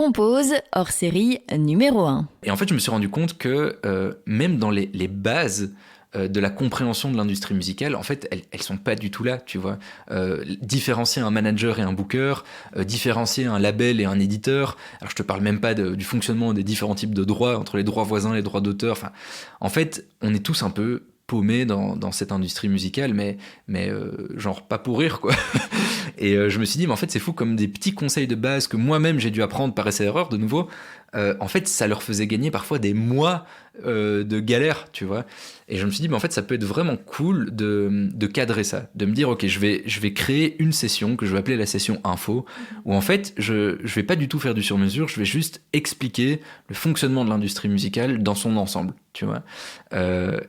Compose, hors série numéro 1. Et en fait, je me suis rendu compte que même dans les bases de la compréhension de l'industrie musicale, en fait, elles sont pas du tout là, tu vois. Différencier un manager et un booker, différencier un label et un éditeur. Alors, je te parle même pas du fonctionnement des différents types de droits, entre les droits voisins, les droits d'auteur. Enfin, en fait, on est tous un peu paumés dans cette industrie musicale, mais genre pas pour rire, quoi. Et je me suis dit, mais en fait, c'est fou, comme des petits conseils de base que moi-même j'ai dû apprendre par essai-erreur, de nouveau. En fait, ça leur faisait gagner parfois des mois de galère, tu vois. Et je me suis dit, mais en fait, ça peut être vraiment cool de cadrer ça, de me dire, ok, je vais créer une session que je vais appeler la session info, où en fait, je vais pas du tout faire du sur-mesure, je vais juste expliquer le fonctionnement de l'industrie musicale dans son ensemble, tu vois.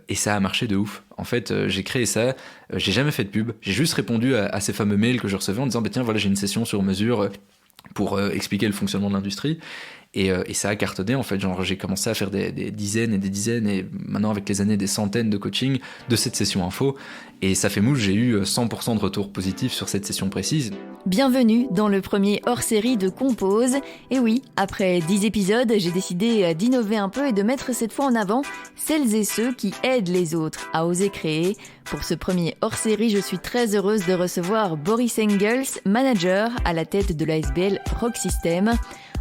Et ça a marché de ouf. En fait, j'ai créé ça, j'ai jamais fait de pub, j'ai juste répondu à ces fameux mails que je recevais en disant, bah tiens, voilà, j'ai une session sur mesure pour expliquer le fonctionnement de l'industrie. Et ça a cartonné, en fait. Genre, j'ai commencé à faire des dizaines et des dizaines, et maintenant, avec les années, des centaines de coaching de cette session info. Et ça fait mouche, j'ai eu 100% de retours positifs sur cette session précise. Bienvenue dans le premier hors-série de Compose. Et oui, après 10 épisodes, j'ai décidé d'innover un peu et de mettre cette fois en avant celles et ceux qui aident les autres à oser créer. Pour ce premier hors-série, je suis très heureuse de recevoir Boris Engels, manager à la tête de l'ASBL Rock System.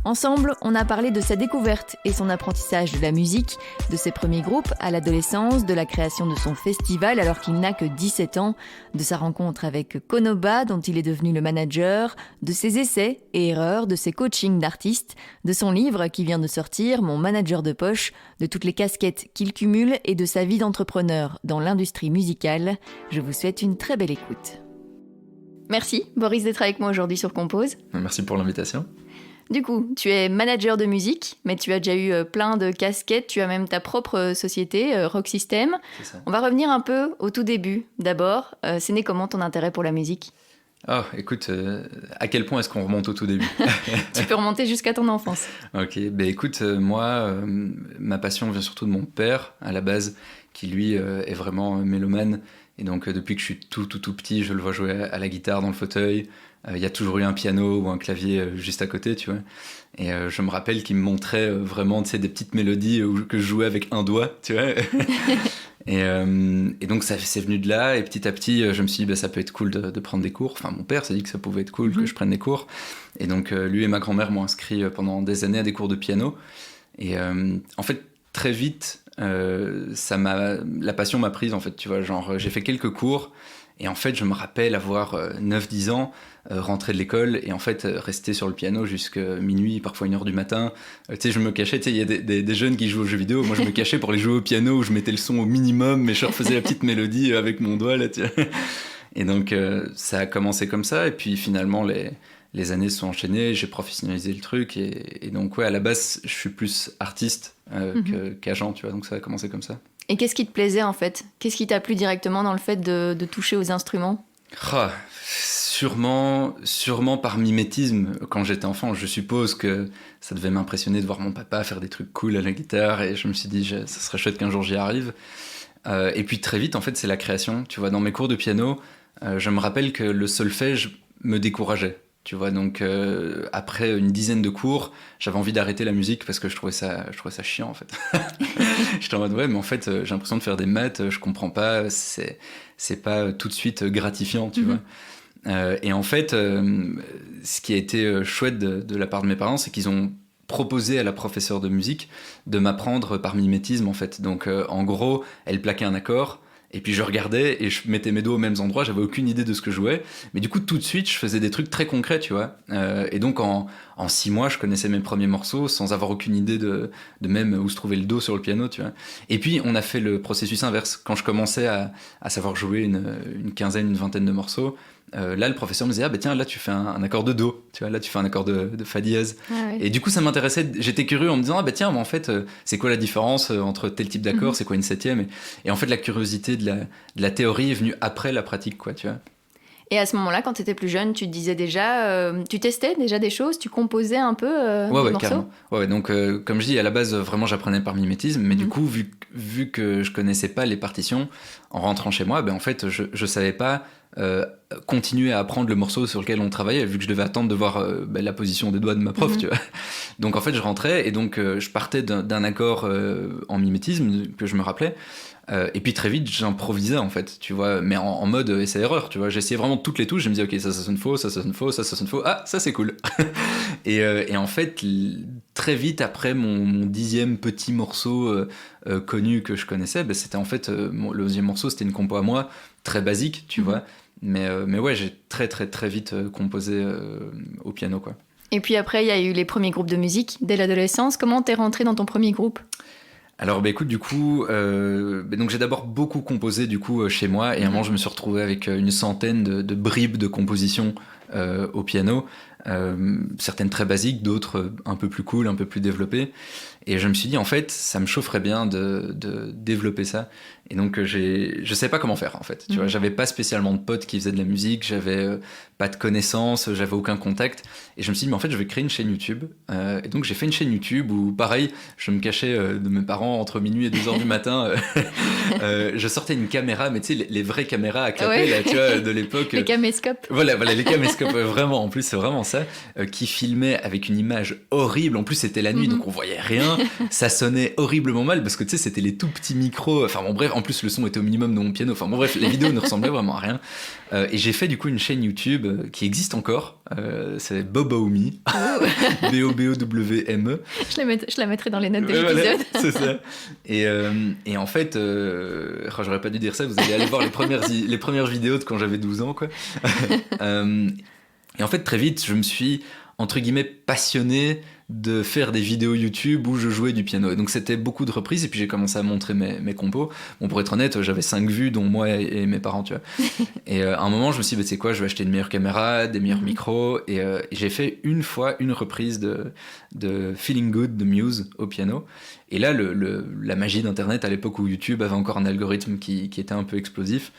Ensemble, on a parlé de sa découverte et son apprentissage de la musique, de ses premiers groupes à l'adolescence, de la création de son festival alors qu'il n'a que 17 ans, de sa rencontre avec Konoba dont il est devenu le manager, de ses essais et erreurs, de ses coachings d'artistes, de son livre qui vient de sortir, Mon manager de poche, de toutes les casquettes qu'il cumule et de sa vie d'entrepreneur dans l'industrie musicale. Je vous souhaite une très belle écoute. Merci Boris d'être avec moi aujourd'hui sur Compose. Merci pour l'invitation. Du coup, tu es manager de musique, mais tu as déjà eu plein de casquettes, tu as même ta propre société, Rock System. C'est ça. On va revenir un peu au tout début. D'abord, c'est né comment ton intérêt pour la musique ? Oh, écoute, à quel point est-ce qu'on remonte au tout début ? Tu peux remonter jusqu'à ton enfance. Ok, ben écoute, moi, ma passion vient surtout de mon père, à la base, qui lui est vraiment mélomane. Et donc, depuis que je suis tout petit, je le vois jouer à la guitare dans le fauteuil. Il y a toujours eu un piano ou un clavier juste à côté, tu vois. Et je me rappelle qu'il me montrait vraiment, tu sais, des petites mélodies que je jouais avec un doigt, tu vois. Et donc, c'est venu de là. Et petit à petit, je me suis dit, bah, ça peut être cool de prendre des cours. Enfin, mon père s'est dit que ça pouvait être cool que je prenne des cours. Et donc, lui et ma grand-mère m'ont inscrit pendant des années à des cours de piano. Et en fait, très vite, la passion m'a prise, en fait, tu vois. Genre, j'ai fait quelques cours. Et en fait, je me rappelle avoir 9-10 ans, rentrer de l'école et en fait rester sur le piano jusqu'à minuit, parfois 1h du matin. Tu sais, je me cachais, tu sais, il y a des jeunes qui jouent aux jeux vidéo. Moi, je me cachais pour les jouer au piano où je mettais le son au minimum, mais je refaisais la petite mélodie avec mon doigt, là, tu vois. Et donc, ça a commencé comme ça. Et puis finalement, les années se sont enchaînées, j'ai professionnalisé le truc. Et donc, ouais, à la base, je suis plus artiste qu'agent, tu vois. Donc, ça a commencé comme ça. Et qu'est-ce qui te plaisait en fait ? Qu'est-ce qui t'a plu directement dans le fait de toucher aux instruments ? Sûrement par mimétisme. Quand j'étais enfant, je suppose que ça devait m'impressionner de voir mon papa faire des trucs cool à la guitare. Et je me suis dit, ça serait chouette qu'un jour j'y arrive. Et puis très vite, en fait, c'est la création. Tu vois, dans mes cours de piano, je me rappelle que le solfège me décourageait. Tu vois, donc après une dizaine de cours, j'avais envie d'arrêter la musique parce que je trouvais ça chiant, en fait. J'étais en mode, ouais, mais en fait, j'ai l'impression de faire des maths, je comprends pas, c'est pas tout de suite gratifiant, tu vois. Et en fait, ce qui a été chouette de la part de mes parents, c'est qu'ils ont proposé à la professeure de musique de m'apprendre par mimétisme, en fait. Donc, en gros, elle plaquait un accord. Et puis je regardais et je mettais mes doigts aux mêmes endroits, j'avais aucune idée de ce que je jouais. Mais du coup, tout de suite, je faisais des trucs très concrets, tu vois. Et donc, en 6 mois, je connaissais mes premiers morceaux sans avoir aucune idée de même où se trouvait le do sur le piano, tu vois. Et puis, on a fait le processus inverse. Quand je commençais à savoir jouer une quinzaine, une vingtaine de morceaux, là, le professeur me disait, ah bah tiens, là, tu fais un accord de do, tu vois, là, tu fais un accord de fa dièse. Ah ouais. Et du coup, ça m'intéressait, j'étais curieux en me disant, ah bah tiens, mais en fait, c'est quoi la différence entre tel type d'accord, c'est quoi une septième et en fait, la curiosité de la théorie est venue après la pratique, quoi, tu vois. Et à ce moment-là, quand tu étais plus jeune, tu disais déjà, tu testais déjà des choses, tu composais un peu des morceaux? Carrément. Ouais, donc comme je dis, à la base, vraiment, j'apprenais par mimétisme, mais du coup, vu que je connaissais pas les partitions, en rentrant chez moi, en fait, je savais pas continuer à apprendre le morceau sur lequel on travaillait, vu que je devais attendre de voir la position des doigts de ma prof, tu vois. Donc en fait, je rentrais et donc je partais d'un accord en mimétisme que je me rappelais. Et puis très vite, j'improvisais en fait, tu vois, mais en mode essai-erreur, tu vois. J'essayais vraiment toutes les touches, je me disais, ok, ça sonne faux, ça sonne faux, ça sonne faux, ah, ça c'est cool. Et en fait, très vite après mon 10e petit morceau connu que je connaissais, c'était en fait, le 11e morceau, c'était une compo à moi, très basique, tu vois. Mais ouais, j'ai très très très vite composé au piano, quoi. Et puis après, il y a eu les premiers groupes de musique dès l'adolescence. Comment t'es rentré dans ton premier groupe ? Alors écoute, du coup, donc j'ai d'abord beaucoup composé du coup chez moi et à un moment je me suis retrouvé avec une centaine de bribes de composition au piano, certaines très basiques, d'autres un peu plus cool, un peu plus développées. Et je me suis dit en fait, ça me chaufferait bien de développer ça. Et donc je sais pas comment faire en fait. Tu vois, j'avais pas spécialement de potes qui faisaient de la musique, j'avais pas de connaissances, j'avais aucun contact. Et je me suis dit mais en fait je vais créer une chaîne YouTube. Et donc j'ai fait une chaîne YouTube où pareil, je me cachais de mes parents entre minuit et 2h du matin. Je sortais une caméra, mais tu sais les vraies caméras à clapper là, tu vois, de l'époque. Les caméscopes. Voilà les caméscopes, vraiment. En plus c'est vraiment ça, qui filmait avec une image horrible. En plus c'était la nuit donc on voyait rien. Ça sonnait horriblement mal parce que tu sais c'était les tout petits micros, enfin bon bref, en plus le son était au minimum de mon piano, enfin bon bref, les vidéos ne ressemblaient vraiment à rien. Et j'ai fait du coup une chaîne YouTube qui existe encore, c'est Bobowme, Bobowme. Je la mettrai dans les notes de l'épisode. Voilà, c'est ça. Et en fait, j'aurais pas dû dire ça, vous allez aller voir les premières vidéos de quand j'avais 12 ans, quoi. Et en fait, très vite, je me suis, entre guillemets, passionné de faire des vidéos YouTube où je jouais du piano. Et donc c'était beaucoup de reprises, et puis j'ai commencé à montrer mes compos. Bon, pour être honnête, j'avais 5 vues, dont moi et mes parents, tu vois. Et à un moment, je me suis dit, tu sais quoi, je vais acheter une meilleure caméra, des meilleurs micros, et j'ai fait une fois une reprise de Feeling Good de Muse au piano. Et là, la magie d'Internet, à l'époque où YouTube avait encore un algorithme qui était un peu explosif,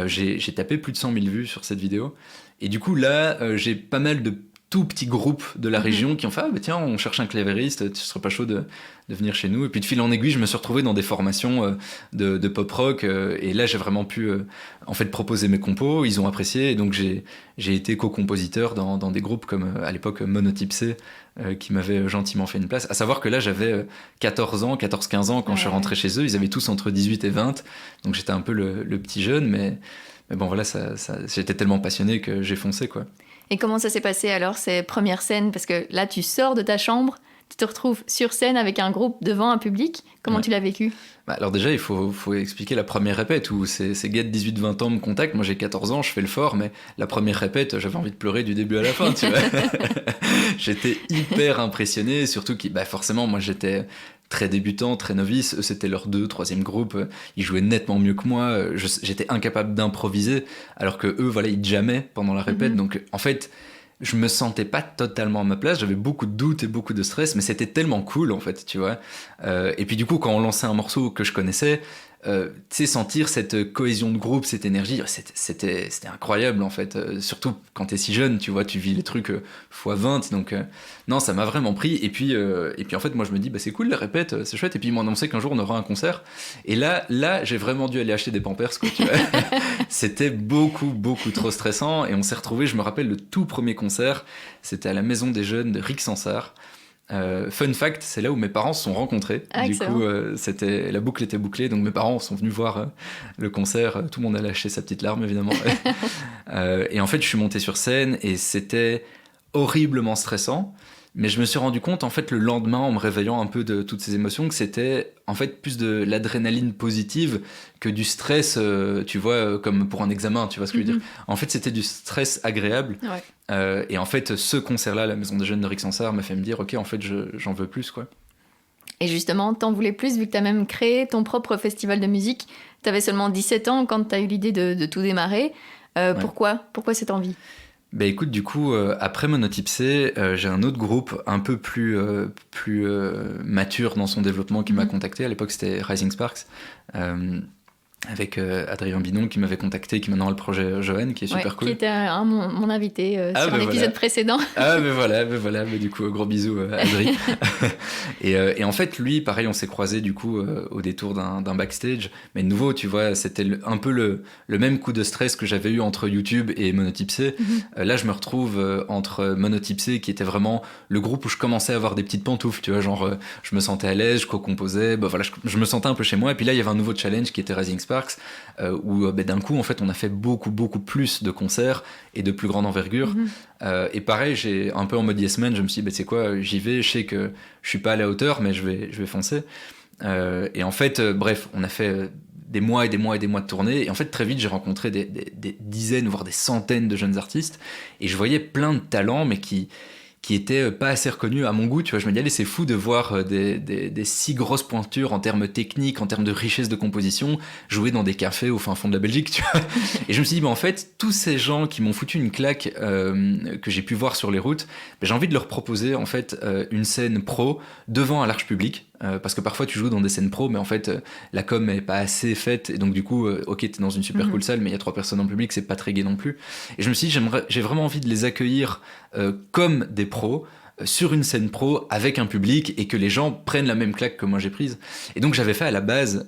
j'ai tapé plus de 100 000 vues sur cette vidéo. Et du coup, là, j'ai pas mal de tout petits groupes de la région qui ont fait tiens, on cherche un clavériste, tu serais pas chaud de venir chez nous. Et puis de fil en aiguille, je me suis retrouvé dans des formations de pop rock, et là j'ai vraiment pu en fait proposer mes compos, ils ont apprécié, et donc j'ai été co-compositeur dans des groupes comme à l'époque Monotype C, qui m'avaient gentiment fait une place. À savoir que là j'avais 14 ans, 14-15 ans quand je suis rentré chez eux, ils avaient tous entre 18 et 20, donc j'étais un peu le petit jeune, mais bon voilà, ça, j'étais tellement passionné que j'ai foncé, quoi. Et comment ça s'est passé alors, ces premières scènes ? Parce que là, tu sors de ta chambre, tu te retrouves sur scène avec un groupe devant un public. Comment tu l'as vécu ? Alors déjà, il faut expliquer la première répète où ces gars de 18-20 ans me contactent. Moi, j'ai 14 ans, je fais le fort, mais la première répète, j'avais envie de pleurer du début à la fin, tu vois. J'étais hyper impressionné, surtout que forcément, moi, j'étais très débutant, très novice. Eux, c'était leur 2e, 3e groupe. Ils jouaient nettement mieux que moi. J'étais incapable d'improviser, alors que eux, voilà, ils jammaient pendant la répète. Donc, en fait, je me sentais pas totalement à ma place. J'avais beaucoup de doutes et beaucoup de stress, mais c'était tellement cool, en fait, tu vois. Et puis, du coup, quand on lançait un morceau que je connaissais, tu sais, sentir cette cohésion de groupe, cette énergie, c'était incroyable, en fait. Surtout quand t'es si jeune, tu vois, tu vis les trucs fois 20. Donc, non, ça m'a vraiment pris. Et puis en fait, moi, je me dis, c'est cool, la répète, c'est chouette. Et puis, ils m'ont annoncé qu'un jour, on aura un concert. Et là, j'ai vraiment dû aller acheter des Pampers, quoi, tu vois. C'était beaucoup, beaucoup trop stressant. Et on s'est retrouvés, je me rappelle, le tout premier concert, c'était à la Maison des Jeunes de Rick Sansard. Fun fact, c'est là où mes parents se sont rencontrés. Du coup, la boucle était bouclée, donc mes parents sont venus voir le concert. Tout le monde a lâché sa petite larme, évidemment. Et en fait, je suis monté sur scène et c'était horriblement stressant. Mais je me suis rendu compte, en fait, le lendemain, en me réveillant un peu de toutes ces émotions, que c'était en fait plus de l'adrénaline positive que du stress, tu vois, comme pour un examen, tu vois ce que je veux dire. En fait, c'était du stress agréable. Ouais. Et en fait, ce concert-là, la Maison des Jeunes de Rick Sansard, m'a fait me dire, ok, en fait, j'en veux plus, quoi. Et justement, t'en voulais plus, vu que t'as même créé ton propre festival de musique. T'avais seulement 17 ans quand t'as eu l'idée de tout démarrer. Ouais. Pourquoi cette envie ? Écoute, du coup, après Monotype C, j'ai un autre groupe un peu plus mature dans son développement qui m'a contacté. À l'époque, c'était Rising Sparks. avec Adrien Binon qui m'avait contacté, qui maintenant a le projet Joanne, qui est super cool. Qui était mon invité sur l'épisode précédent. Ah ben voilà, du coup gros bisous à Adrien. et en fait lui pareil, on s'est croisés du coup au détour d'un backstage, mais de nouveau tu vois c'était un peu le même coup de stress que j'avais eu entre YouTube et Monotype-C. Là je me retrouve entre Monotype-C qui était vraiment le groupe où je commençais à avoir des petites pantoufles, tu vois, genre je me sentais à l'aise, je co-composais, voilà, je me sentais un peu chez moi, et puis là il y avait un nouveau challenge qui était Rising Sparks, où d'un coup en fait on a fait beaucoup plus de concerts et de plus grande envergure. Et pareil, j'ai un peu en mode yes man, je me suis dit c'est quoi, j'y vais, je sais que je suis pas à la hauteur mais je vais foncer. Et en fait bref, on a fait des mois et des mois de tournées, et en fait très vite j'ai rencontré des dizaines voire des centaines de jeunes artistes, et je voyais plein de talents mais qui étaient pas assez reconnus à mon goût, tu vois. Je me dis allez, c'est fou de voir des si grosses pointures en termes techniques, en termes de richesse de composition, jouer dans des cafés au fin fond de la Belgique, tu vois. Et je me suis dit en fait tous ces gens qui m'ont foutu une claque que j'ai pu voir sur les routes, j'ai envie de leur proposer en fait une scène pro devant un large public. Parce que parfois tu joues dans des scènes pro, mais en fait la com est pas assez faite, et donc du coup ok, t'es dans une super cool salle mais il y a 3 personnes en public, c'est pas très gai non plus. Et je me suis dit j'ai vraiment envie de les accueillir comme des pros sur une scène pro avec un public, et que les gens prennent la même claque que moi j'ai prise. Et donc j'avais fait à la base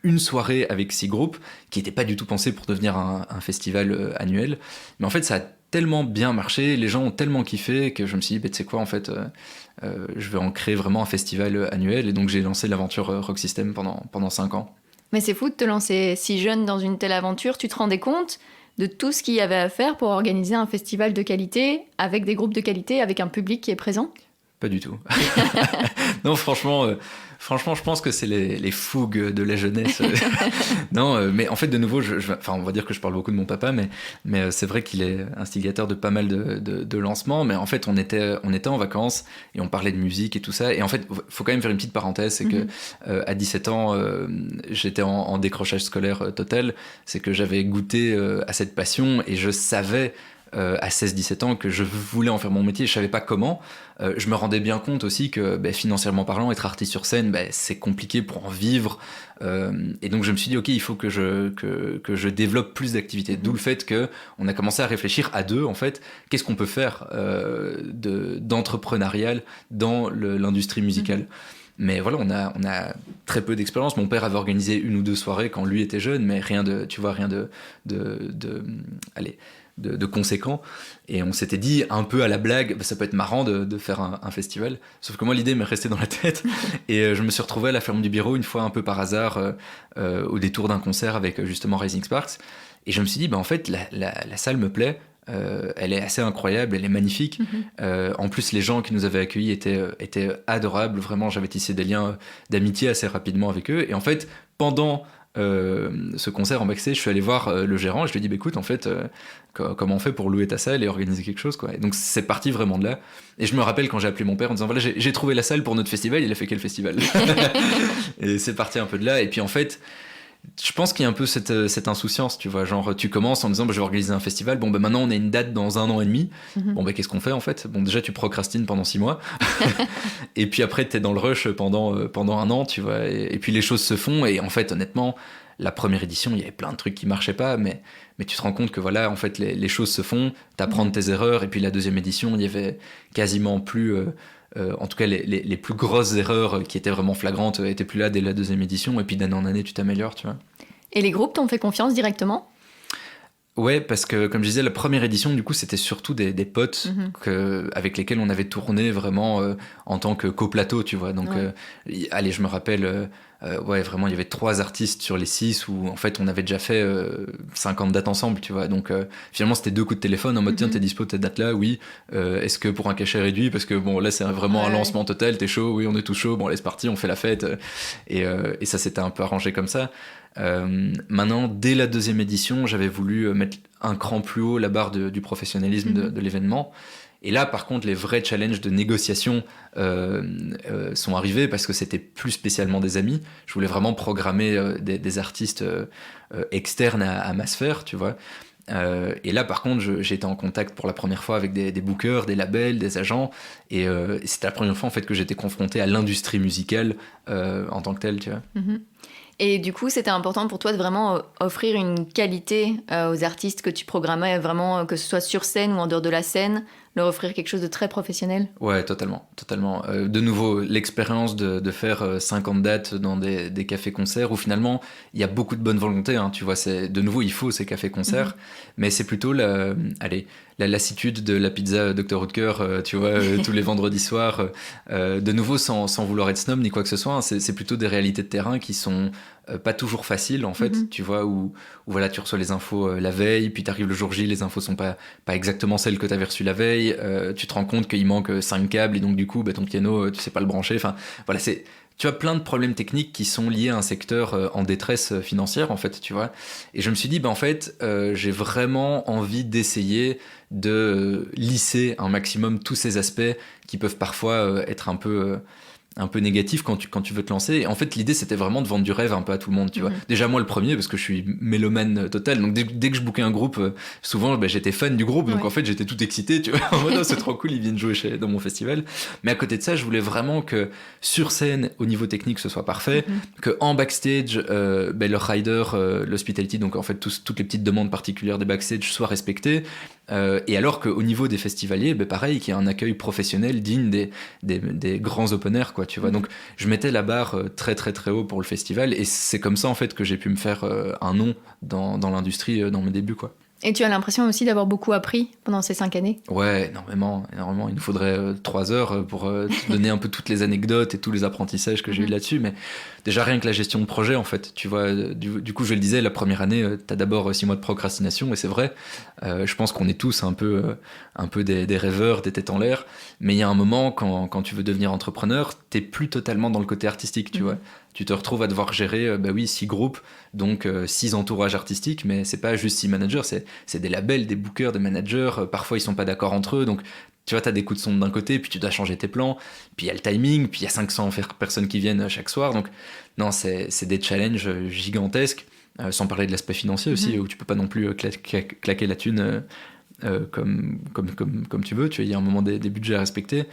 une soirée avec 6 groupes qui n'était pas du tout pensé pour devenir un festival annuel, mais en fait ça a tellement bien marché, les gens ont tellement kiffé que je me suis dit tu sais quoi en fait je vais en créer vraiment un festival annuel, et donc j'ai lancé l'aventure Rock System pendant 5 ans. Mais c'est fou de te lancer si jeune dans une telle aventure. Tu te rendais compte de tout ce qu'il y avait à faire pour organiser un festival de qualité, avec des groupes de qualité, avec un public qui est présent ? Pas du tout. Non, franchement, je pense que c'est les fougues de la jeunesse. Non, mais en fait, de nouveau, on va dire que je parle beaucoup de mon papa, mais c'est vrai qu'il est instigateur de pas mal de lancements. Mais en fait, on était en vacances et on parlait de musique et tout ça. Et en fait, faut quand même faire une petite parenthèse, c'est que à 17 ans, j'étais en décrochage scolaire total. C'est que j'avais goûté à cette passion, et je savais à 16-17 ans que je voulais en faire mon métier. Je savais pas comment. Je me rendais bien compte aussi que financièrement parlant, être artiste sur scène, c'est compliqué pour en vivre. Et donc je me suis dit ok, il faut que je développe plus d'activités. D'où le fait qu'on a commencé à réfléchir à deux en fait, qu'est-ce qu'on peut faire d'entrepreneurial dans l'industrie musicale. Mais voilà, on a très peu d'expérience. Mon père avait organisé 1 ou 2 soirées quand lui était jeune, mais rien de conséquent. Et on s'était dit un peu à la blague, ça peut être marrant de faire un festival. Sauf que moi, l'idée m'est restée dans la tête. Et je me suis retrouvé à la ferme du Bureau une fois un peu par hasard au détour d'un concert avec justement Rising Sparks. Et je me suis dit, en fait, la salle me plaît. Elle est assez incroyable, elle est magnifique. En plus, les gens qui nous avaient accueillis étaient adorables. Vraiment, j'avais tissé des liens d'amitié assez rapidement avec eux. Et en fait, pendant ce concert en backstage, je suis allé voir le gérant et je lui ai dit écoute, en fait, comment on fait pour louer ta salle et organiser quelque chose, quoi. Et donc c'est parti vraiment de là. Et je me rappelle quand j'ai appelé mon père en disant voilà, j'ai trouvé la salle pour notre festival. Il a fait quel festival? Et c'est parti un peu de là. Et puis en fait, je pense qu'il y a un peu cette insouciance, tu vois, genre tu commences en disant je vais organiser un festival, maintenant on a une date dans 1 an et demi, qu'est-ce qu'on fait en fait? Déjà tu procrastines pendant 6 mois, et puis après t'es dans le rush pendant 1 an, tu vois, et puis les choses se font, et en fait honnêtement, la première édition, il y avait plein de trucs qui marchaient pas, mais tu te rends compte que voilà, en fait les choses se font, t'apprends de tes erreurs, et puis la deuxième édition, il y avait quasiment plus... en tout cas, les plus grosses erreurs qui étaient vraiment flagrantes étaient plus là dès la deuxième édition, et puis d'année en année, tu t'améliores, tu vois. Et les groupes t'ont fait confiance directement ? Ouais, parce que comme je disais, la première édition, du coup, c'était surtout des potes avec lesquels on avait tourné vraiment en tant que coplateau, tu vois. Donc, allez, je me rappelle, vraiment, il y avait 3 artistes sur les 6 où, en fait, on avait déjà fait 50 dates ensemble, tu vois. Donc, finalement, c'était 2 coups de téléphone en mode, tiens, t'es dispo cette date-là? Oui. Est-ce que pour un cachet réduit? Parce que, là, c'est vraiment un lancement total, t'es chaud? Oui, on est tout chaud. Bon, allez, c'est parti, on fait la fête. Et ça s'était un peu arrangé comme ça. Maintenant, dès la deuxième édition, j'avais voulu mettre un cran plus haut la barre du professionnalisme de l'événement. Et là, par contre, les vrais challenges de négociation sont arrivés parce que c'était plus spécialement des amis. Je voulais vraiment programmer des artistes externes à ma sphère, tu vois. Et là, par contre, j'ai été en contact pour la première fois avec des bookers, des labels, des agents. Et c'était la première fois en fait que j'étais confronté à l'industrie musicale en tant que telle, tu vois. Et du coup, c'était important pour toi de vraiment offrir une qualité aux artistes que tu programmais, vraiment que ce soit sur scène ou en dehors de la scène, leur offrir quelque chose de très professionnel? Ouais, totalement, totalement. De nouveau, l'expérience de faire 50 dates dans des cafés-concerts où finalement, il y a beaucoup de bonne volonté, hein, tu vois, de nouveau, il faut ces cafés-concerts, mais c'est plutôt la lassitude de la pizza Dr. Oetker, tu vois, tous les vendredis soirs, de nouveau, sans vouloir être snob ni quoi que ce soit, hein, c'est plutôt des réalités de terrain qui sont pas toujours faciles, en fait, tu vois, où voilà, tu reçois les infos la veille, puis t'arrives le jour J, les infos sont pas exactement celles que t'avais reçues la veille, tu te rends compte qu'il manque 5 câbles, et donc du coup, ton piano, tu sais pas le brancher, enfin, voilà, tu as plein de problèmes techniques qui sont liés à un secteur en détresse financière, en fait, tu vois. Et je me suis dit, en fait, j'ai vraiment envie d'essayer de lisser un maximum tous ces aspects qui peuvent parfois être un peu négatif quand tu veux te lancer. Et en fait, l'idée, c'était vraiment de vendre du rêve un peu à tout le monde, tu vois. Déjà, moi, le premier, parce que je suis mélomane total. Donc, dès que je bookais un groupe, souvent, j'étais fan du groupe. Donc, en fait, j'étais tout excité, tu vois. En mode, oh, c'est trop cool, ils viennent jouer dans mon festival. Mais à côté de ça, je voulais vraiment que sur scène, au niveau technique, ce soit parfait. Que en backstage, le rider, l'hospitality, donc en fait, toutes les petites demandes particulières des backstage soient respectées. Et alors qu'au niveau des festivaliers, pareil, qu'il y ait un accueil professionnel digne des grands open air, quoi, tu vois. Donc, je mettais la barre très, très, très haut pour le festival. Et c'est comme ça, en fait, que j'ai pu me faire un nom dans l'industrie dans mes débuts, quoi. Et tu as l'impression aussi d'avoir beaucoup appris pendant ces 5 années? Ouais, énormément. Il nous faudrait 3 heures pour te donner un peu toutes les anecdotes et tous les apprentissages que j'ai eu là-dessus. Mais déjà, rien que la gestion de projet, en fait. Tu vois, du coup, je le disais, la première année, t'as d'abord 6 mois de procrastination, et c'est vrai. Je pense qu'on est tous un peu des rêveurs, des têtes en l'air. Mais il y a un moment, quand tu veux devenir entrepreneur, t'es plus totalement dans le côté artistique, tu vois. Tu te retrouves à devoir gérer 6 groupes, donc 6 entourages artistiques, mais c'est pas juste 6 managers, c'est des labels, des bookers, des managers, parfois ils sont pas d'accord entre eux, donc tu vois, t'as des coups de sonde d'un côté, puis tu dois changer tes plans, puis il y a le timing, puis il y a 500 personnes qui viennent chaque soir, donc non, c'est des challenges gigantesques, sans parler de l'aspect financier aussi, où tu peux pas non plus claquer la thune comme tu veux, tu vois, il y a un moment des budgets à respecter.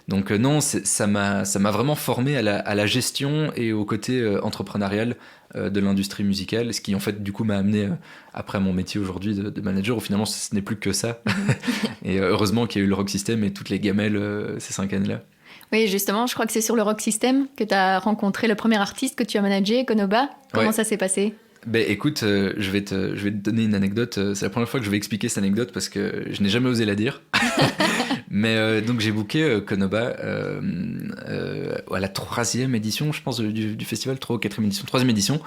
Donc non, ça m'a vraiment formé à la gestion et au côté entrepreneurial de l'industrie musicale, ce qui en fait du coup m'a amené après mon métier aujourd'hui de manager, où finalement ce n'est plus que ça. Et heureusement qu'il y a eu le Rock System et toutes les gamelles ces 5 années-là. Oui, justement, je crois que c'est sur le Rock System que tu as rencontré le premier artiste que tu as managé, Konoba. Comment ça s'est passé? Écoute, je vais te donner une anecdote. C'est la première fois que je vais expliquer cette anecdote parce que je n'ai jamais osé la dire. Mais donc j'ai booké Konoba à la 3e édition, je pense, du festival, 3 ou 4e édition, 3e édition.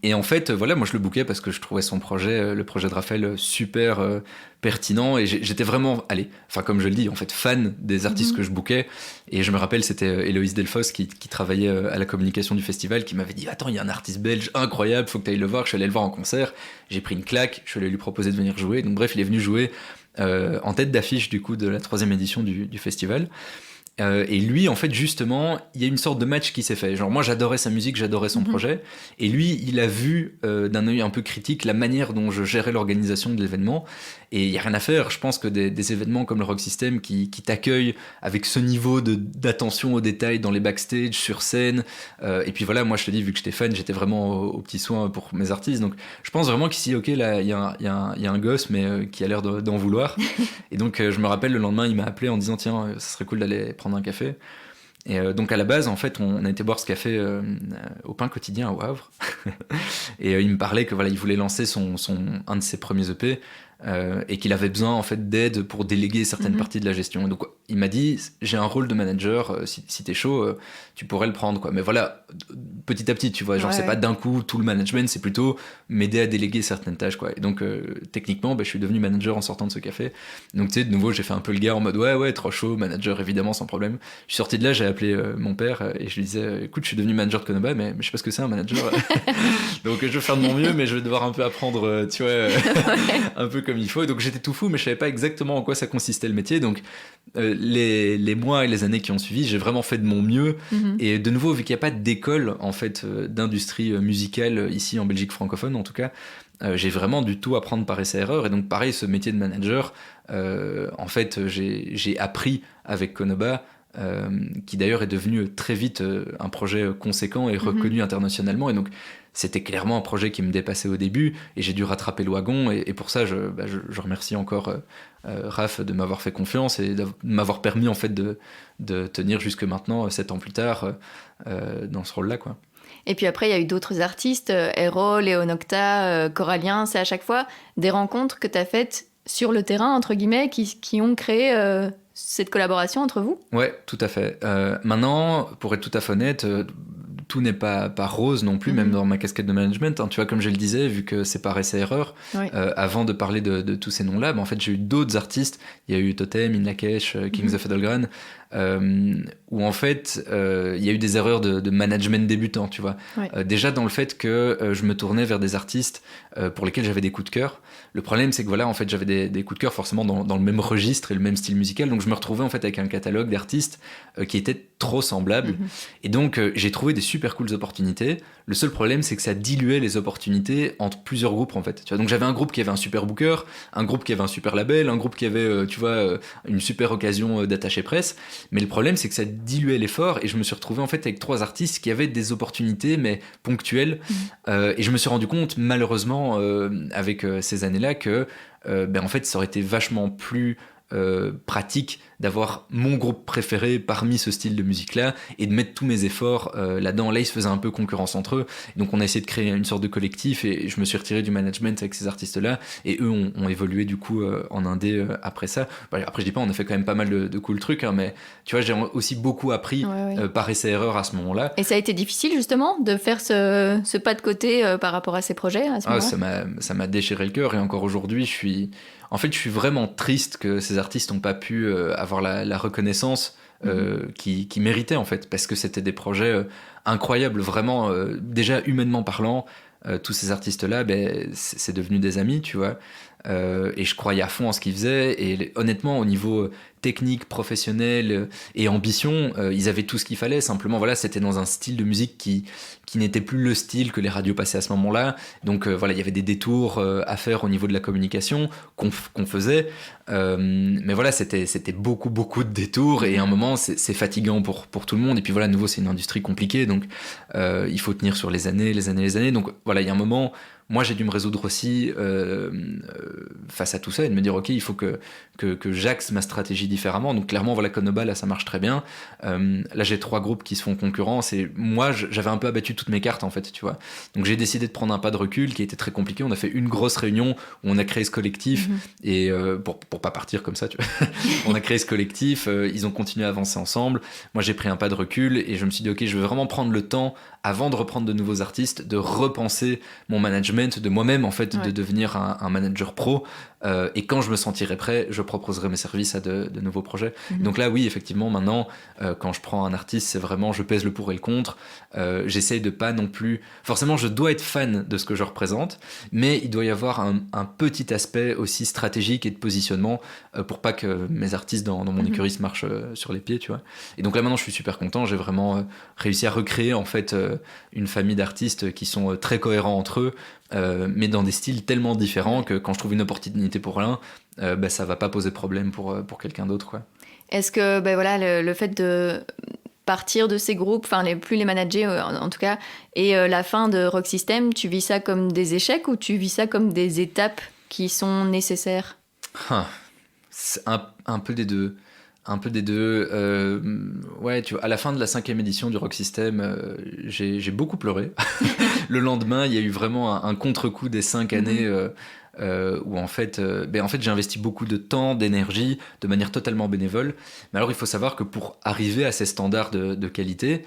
Et en fait, voilà, moi je le bookais parce que je trouvais son projet, le projet de Raphaël, super pertinent, et j'étais vraiment, comme je le dis, en fait, fan des artistes que je bookais. Et je me rappelle, c'était Héloïse Delfosse qui travaillait à la communication du festival, qui m'avait dit: attends, il y a un artiste belge incroyable, faut que tu ailles le voir. Je suis allé le voir en concert, j'ai pris une claque, je suis allé lui proposer de venir jouer. Donc bref, il est venu jouer en tête d'affiche du coup de la 3e édition du festival. Et lui, en fait, justement, il y a une sorte de match qui s'est fait. Genre, moi, j'adorais sa musique, j'adorais son projet. Et lui, il a vu d'un œil un peu critique la manière dont je gérais l'organisation de l'événement. Et il n'y a rien à faire. Je pense que des événements comme le Rock System qui t'accueillent avec ce niveau d'attention aux détails dans les backstage, sur scène. Et puis voilà, moi, je te dis, vu que j'étais fan, j'étais vraiment aux petits soins pour mes artistes. Donc, je pense vraiment qu'ici, ok, là, il y a un gosse, mais qui a l'air d'en vouloir. Et donc, je me rappelle, le lendemain, il m'a appelé en disant: tiens, ça serait cool d'aller prendre un café. Et donc à la base, en fait, on a été boire ce café au Pain Quotidien à Wavre. Et il me parlait que voilà, il voulait lancer un de ses premiers EP et qu'il avait besoin en fait d'aide pour déléguer certaines parties de la gestion. Et donc il m'a dit: j'ai un rôle de manager, si t'es chaud, tu pourrais le prendre, quoi. Mais voilà, petit à petit, tu vois, genre c'est pas d'un coup tout le management, c'est plutôt m'aider à déléguer certaines tâches, quoi. Et donc techniquement, je suis devenu manager en sortant de ce café. Donc tu sais, de nouveau, j'ai fait un peu le gars en mode ouais, trop chaud, manager évidemment, sans problème. Je suis sorti de là, j'ai appelé mon père et je lui disais: écoute, je suis devenu manager de Konoba, mais je sais pas ce que c'est un manager. Donc je vais faire de mon mieux, mais je vais devoir un peu apprendre, tu vois, un peu comme il faut. Et donc j'étais tout fou, mais je savais pas exactement en quoi ça consistait le métier. Donc les mois et les années qui ont suivi, j'ai vraiment fait de mon mieux. Et de nouveau, vu qu'il n'y a pas d'école en fait d'industrie musicale ici en Belgique francophone en tout cas, j'ai vraiment du tout à apprendre par essai-erreur. Et donc pareil, ce métier de manager, en fait, j'ai appris avec Konoba qui d'ailleurs est devenu très vite un projet conséquent et reconnu internationalement. Et donc, c'était clairement un projet qui me dépassait au début et j'ai dû rattraper le wagon. Et pour ça, je remercie encore Raph de m'avoir fait confiance et de m'avoir permis en fait de tenir jusque maintenant, 7 ans plus tard, dans ce rôle-là, quoi. Et puis après, il y a eu d'autres artistes, Hero, Léon Octa, Corallien. C'est à chaque fois des rencontres que tu as faites sur le terrain, entre guillemets, qui ont créé cette collaboration entre vous? Ouais, tout à fait. Maintenant, pour être tout à fait honnête, tout n'est pas rose non plus, même dans ma casquette de management. Hein. Tu vois, comme je le disais, vu que c'est par essai-erreur, avant de parler de tous ces noms-là, en fait, j'ai eu d'autres artistes. Il y a eu Totem, In Lak'ech, Kings of Edelgran, où en fait, il y a eu des erreurs de management débutant, tu vois. Déjà dans le fait que je me tournais vers des artistes pour lesquels j'avais des coups de cœur. Le problème, c'est que voilà, en fait, j'avais des coups de cœur forcément dans le même registre et le même style musical. Donc, je me retrouvais en fait avec un catalogue d'artistes qui était trop semblable. Et donc, j'ai trouvé des super cooles opportunités. Le seul problème, c'est que ça diluait les opportunités entre plusieurs groupes, en fait. Tu vois, donc, j'avais un groupe qui avait un super booker, un groupe qui avait un super label, un groupe qui avait, une super occasion d'attacher presse. Mais le problème, c'est que ça diluait l'effort et je me suis retrouvé en fait avec 3 artistes qui avaient des opportunités, mais ponctuelles. Et je me suis rendu compte, malheureusement, avec ces années-là, que en fait, ça aurait été vachement plus pratique d'avoir mon groupe préféré parmi ce style de musique-là et de mettre tous mes efforts là-dedans. Là, ils se faisaient un peu concurrence entre eux. Donc, on a essayé de créer une sorte de collectif et je me suis retiré du management avec ces artistes-là et eux ont évolué du coup en indé après ça. Après, je dis pas, on a fait quand même pas mal de cool trucs, hein, mais tu vois, j'ai aussi beaucoup appris par essai-erreur à ce moment-là. Et ça a été difficile justement de faire ce pas de côté par rapport à ces projets à ce moment-là? Ça m'a déchiré le cœur et encore aujourd'hui, je suis vraiment triste que ces artistes n'ont pas pu avoir la reconnaissance qui méritaient en fait, parce que c'était des projets incroyables, vraiment, déjà humainement parlant. Tous ces artistes-là, c'est devenu des amis, tu vois. Et je croyais à fond en ce qu'ils faisaient. Et honnêtement, au niveau technique, professionnel et ambition, ils avaient tout ce qu'il fallait. Simplement, voilà, c'était dans un style de musique qui n'était plus le style que les radios passaient à ce moment-là. Donc voilà, il y avait des détours à faire au niveau de la communication qu'on faisait. Mais voilà, c'était beaucoup de détours. Et à un moment, c'est fatigant pour tout le monde. Et puis voilà, à nouveau, c'est une industrie compliquée. Donc il faut tenir sur les années. Donc voilà, il y a un moment... Moi, j'ai dû me résoudre aussi face à tout ça et de me dire, OK, il faut que j'axe ma stratégie différemment. Donc, clairement, voilà, Konoba, là, ça marche très bien. Là, j'ai 3 groupes qui se font concurrence et moi, j'avais un peu abattu toutes mes cartes, en fait, tu vois. Donc, j'ai décidé de prendre un pas de recul qui était très compliqué. On a fait une grosse réunion où on a créé ce collectif et pour pas partir comme ça, tu vois. On a créé ce collectif, ils ont continué à avancer ensemble. Moi, j'ai pris un pas de recul et je me suis dit, OK, je vais vraiment prendre le temps, avant de reprendre de nouveaux artistes, de repenser mon management, de moi-même en fait, de devenir un manager pro et quand je me sentirai prêt, je proposerai mes services à de nouveaux projets. Donc là oui, effectivement, maintenant quand je prends un artiste, c'est vraiment, je pèse le pour et le contre. J'essaye de pas non plus, forcément je dois être fan de ce que je représente, mais il doit y avoir un petit aspect aussi stratégique et de positionnement pour pas que mes artistes dans mon écurie se marchent sur les pieds, tu vois. Et donc là maintenant je suis super content, j'ai vraiment réussi à recréer en fait une famille d'artistes qui sont très cohérents entre eux, mais dans des styles tellement différents que quand je trouve une opportunité pour l'un, ça va pas poser problème pour quelqu'un d'autre, quoi. Est-ce que voilà, le fait de partir de ces groupes, enfin plus les manager en tout cas, et la fin de Rock System, tu vis ça comme des échecs ou tu vis ça comme des étapes qui sont nécessaires? C'est un peu des deux. Un peu des deux. Ouais, tu vois, à la fin de la 5e édition du Rock System, j'ai beaucoup pleuré. Le lendemain, il y a eu vraiment un contre-coup des 5 années où en fait, j'ai investi beaucoup de temps, d'énergie, de manière totalement bénévole. Mais alors, il faut savoir que pour arriver à ces standards de qualité,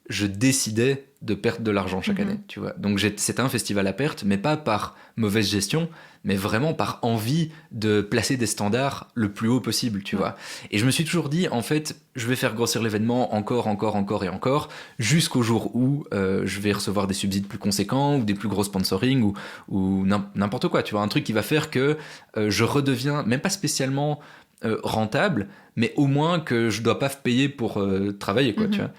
je décidais de perdre de l'argent chaque année, tu vois. Donc c'était un festival à perte, mais pas par mauvaise gestion, mais vraiment par envie de placer des standards le plus haut possible, tu vois. Et je me suis toujours dit, en fait, je vais faire grossir l'événement encore et encore, jusqu'au jour où je vais recevoir des subsides plus conséquents, ou des plus gros sponsoring, ou n'importe quoi, tu vois. Un truc qui va faire que je redeviens, même pas spécialement rentable, mais au moins que je dois pas payer pour travailler, quoi, tu vois.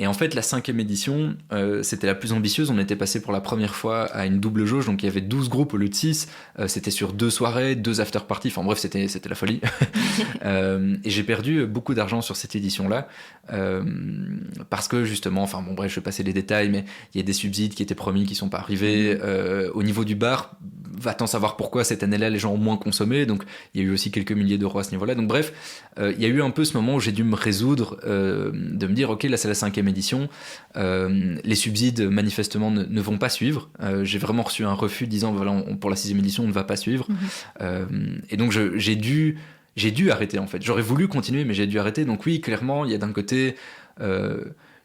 Et en fait, la 5e édition, c'était la plus ambitieuse. On était passé pour la première fois à une double jauge, donc il y avait 12 groupes au lieu de 6. C'était sur 2 soirées, 2 after-parties. Enfin bref, c'était la folie. Et j'ai perdu beaucoup d'argent sur cette édition-là, parce que justement, enfin bon bref, je vais passer les détails, mais il y a des subsides qui étaient promis, qui sont pas arrivés. Au niveau du bar, va-t-on savoir pourquoi cette année-là, les gens ont moins consommé. Donc il y a eu aussi quelques milliers d'euros à ce niveau-là. Donc bref, il y a eu un peu ce moment où j'ai dû me résoudre, de me dire, ok, là c'est la 5e édition, les subsides manifestement ne vont pas suivre. J'ai vraiment reçu un refus disant voilà, pour la 6e édition on ne va pas suivre. Et donc j'ai dû arrêter en fait. J'aurais voulu continuer mais j'ai dû arrêter. Donc oui, clairement il y a d'un côté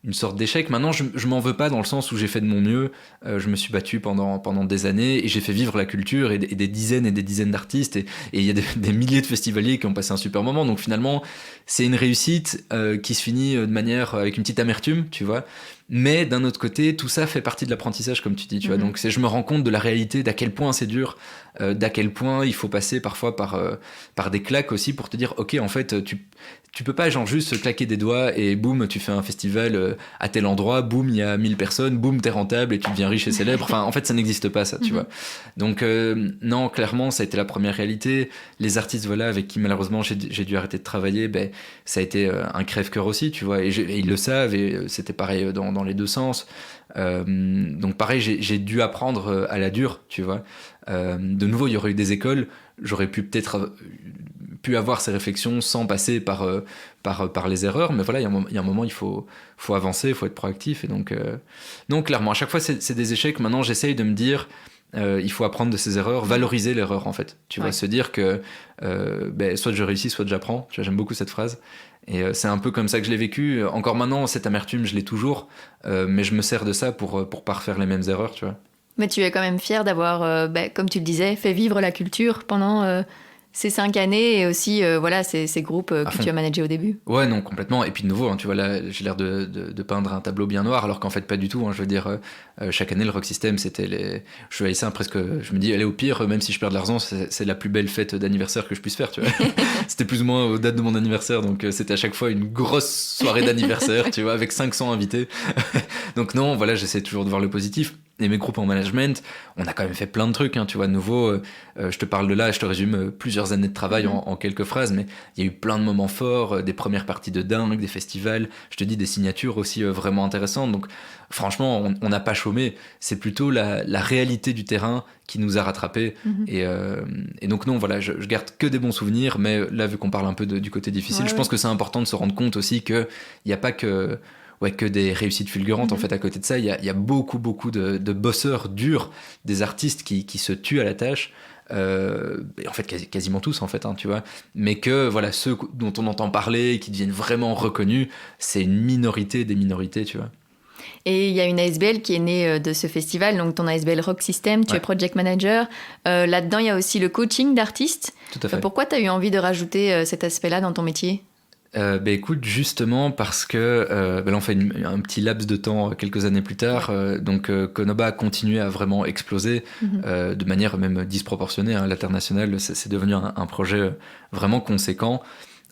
une sorte d'échec. Maintenant, je m'en veux pas dans le sens où j'ai fait de mon mieux. Je me suis battu pendant des années et j'ai fait vivre la culture et des dizaines et des dizaines d'artistes. Et il y a des milliers de festivaliers qui ont passé un super moment. Donc finalement, c'est une réussite qui se finit de manière avec une petite amertume, tu vois. Mais d'un autre côté, tout ça fait partie de l'apprentissage, comme tu dis, tu vois. Donc je me rends compte de la réalité, d'à quel point c'est dur, d'à quel point il faut passer parfois par des claques aussi pour te dire, ok, en fait, tu peux pas genre juste claquer des doigts et boum, tu fais un festival à tel endroit, boum, il y a 1000 personnes, boum, t'es rentable et tu deviens riche et célèbre. Enfin, en fait, ça n'existe pas, ça, tu vois. Donc, non, clairement, ça a été la première réalité. Les artistes, voilà, avec qui malheureusement j'ai dû arrêter de travailler, ben, ça a été un crève-cœur aussi, tu vois. Et ils le savent et c'était pareil dans les deux sens. Donc, pareil, j'ai dû apprendre à la dure, tu vois. De nouveau, il y aurait eu des écoles, j'aurais pu peut-être avoir ces réflexions sans passer par les erreurs, mais voilà, il y a un moment, il faut avancer, il faut être proactif, et donc non, clairement, à chaque fois, c'est des échecs. Maintenant, j'essaye de me dire, il faut apprendre de ces erreurs, valoriser l'erreur, en fait, tu vois, se dire que soit je réussis, soit j'apprends, tu vois, j'aime beaucoup cette phrase, et c'est un peu comme ça que je l'ai vécu. Encore maintenant, cette amertume, je l'ai toujours, mais je me sers de ça pour pas refaire les mêmes erreurs, tu vois. Mais tu es quand même fier d'avoir, comme tu le disais, fait vivre la culture pendant ces 5 années et aussi voilà, ces groupes que tu as managés au début. Ouais, non, complètement. Et puis de nouveau, hein, tu vois, là, j'ai l'air de peindre un tableau bien noir, alors qu'en fait, pas du tout. Hein. Je veux dire, chaque année, le Rock System, c'était je voyais ça presque. Je me dis, allez, au pire, même si je perds de l'argent, c'est la plus belle fête d'anniversaire que je puisse faire, tu vois. C'était plus ou moins aux dates de mon anniversaire, donc c'était à chaque fois une grosse soirée d'anniversaire, tu vois, avec 500 invités. Donc non, voilà, j'essaie toujours de voir le positif. Et mes groupes en management, on a quand même fait plein de trucs, hein, tu vois, de nouveau, je te parle de là, je te résume plusieurs années de travail en quelques phrases, mais il y a eu plein de moments forts, des premières parties de dingue, des festivals, je te dis des signatures aussi vraiment intéressantes, donc franchement, on n'a pas chômé, c'est plutôt la réalité du terrain qui nous a rattrapés, et donc non, voilà, je garde que des bons souvenirs, mais là, vu qu'on parle un peu du côté difficile, je pense que c'est important de se rendre compte aussi qu'il n'y a pas que des réussites fulgurantes. En fait, à côté de ça, il y a beaucoup de bosseurs durs, des artistes qui se tuent à la tâche, et en fait quasiment tous en fait, hein, tu vois, mais que voilà, ceux dont on entend parler, qui deviennent vraiment reconnus, c'est une minorité des minorités, tu vois. Et il y a une ASBL qui est née de ce festival, donc ton ASBL Rock System, tu es project manager. Là-dedans, il y a aussi le coaching d'artistes. Tout à fait. Pourquoi tu as eu envie de rajouter cet aspect-là dans ton métier ? Écoute, justement parce que là on fait un petit laps de temps quelques années plus tard, donc Konoba a continué à vraiment exploser de manière même disproportionnée, hein, à l'international, c'est devenu un projet vraiment conséquent,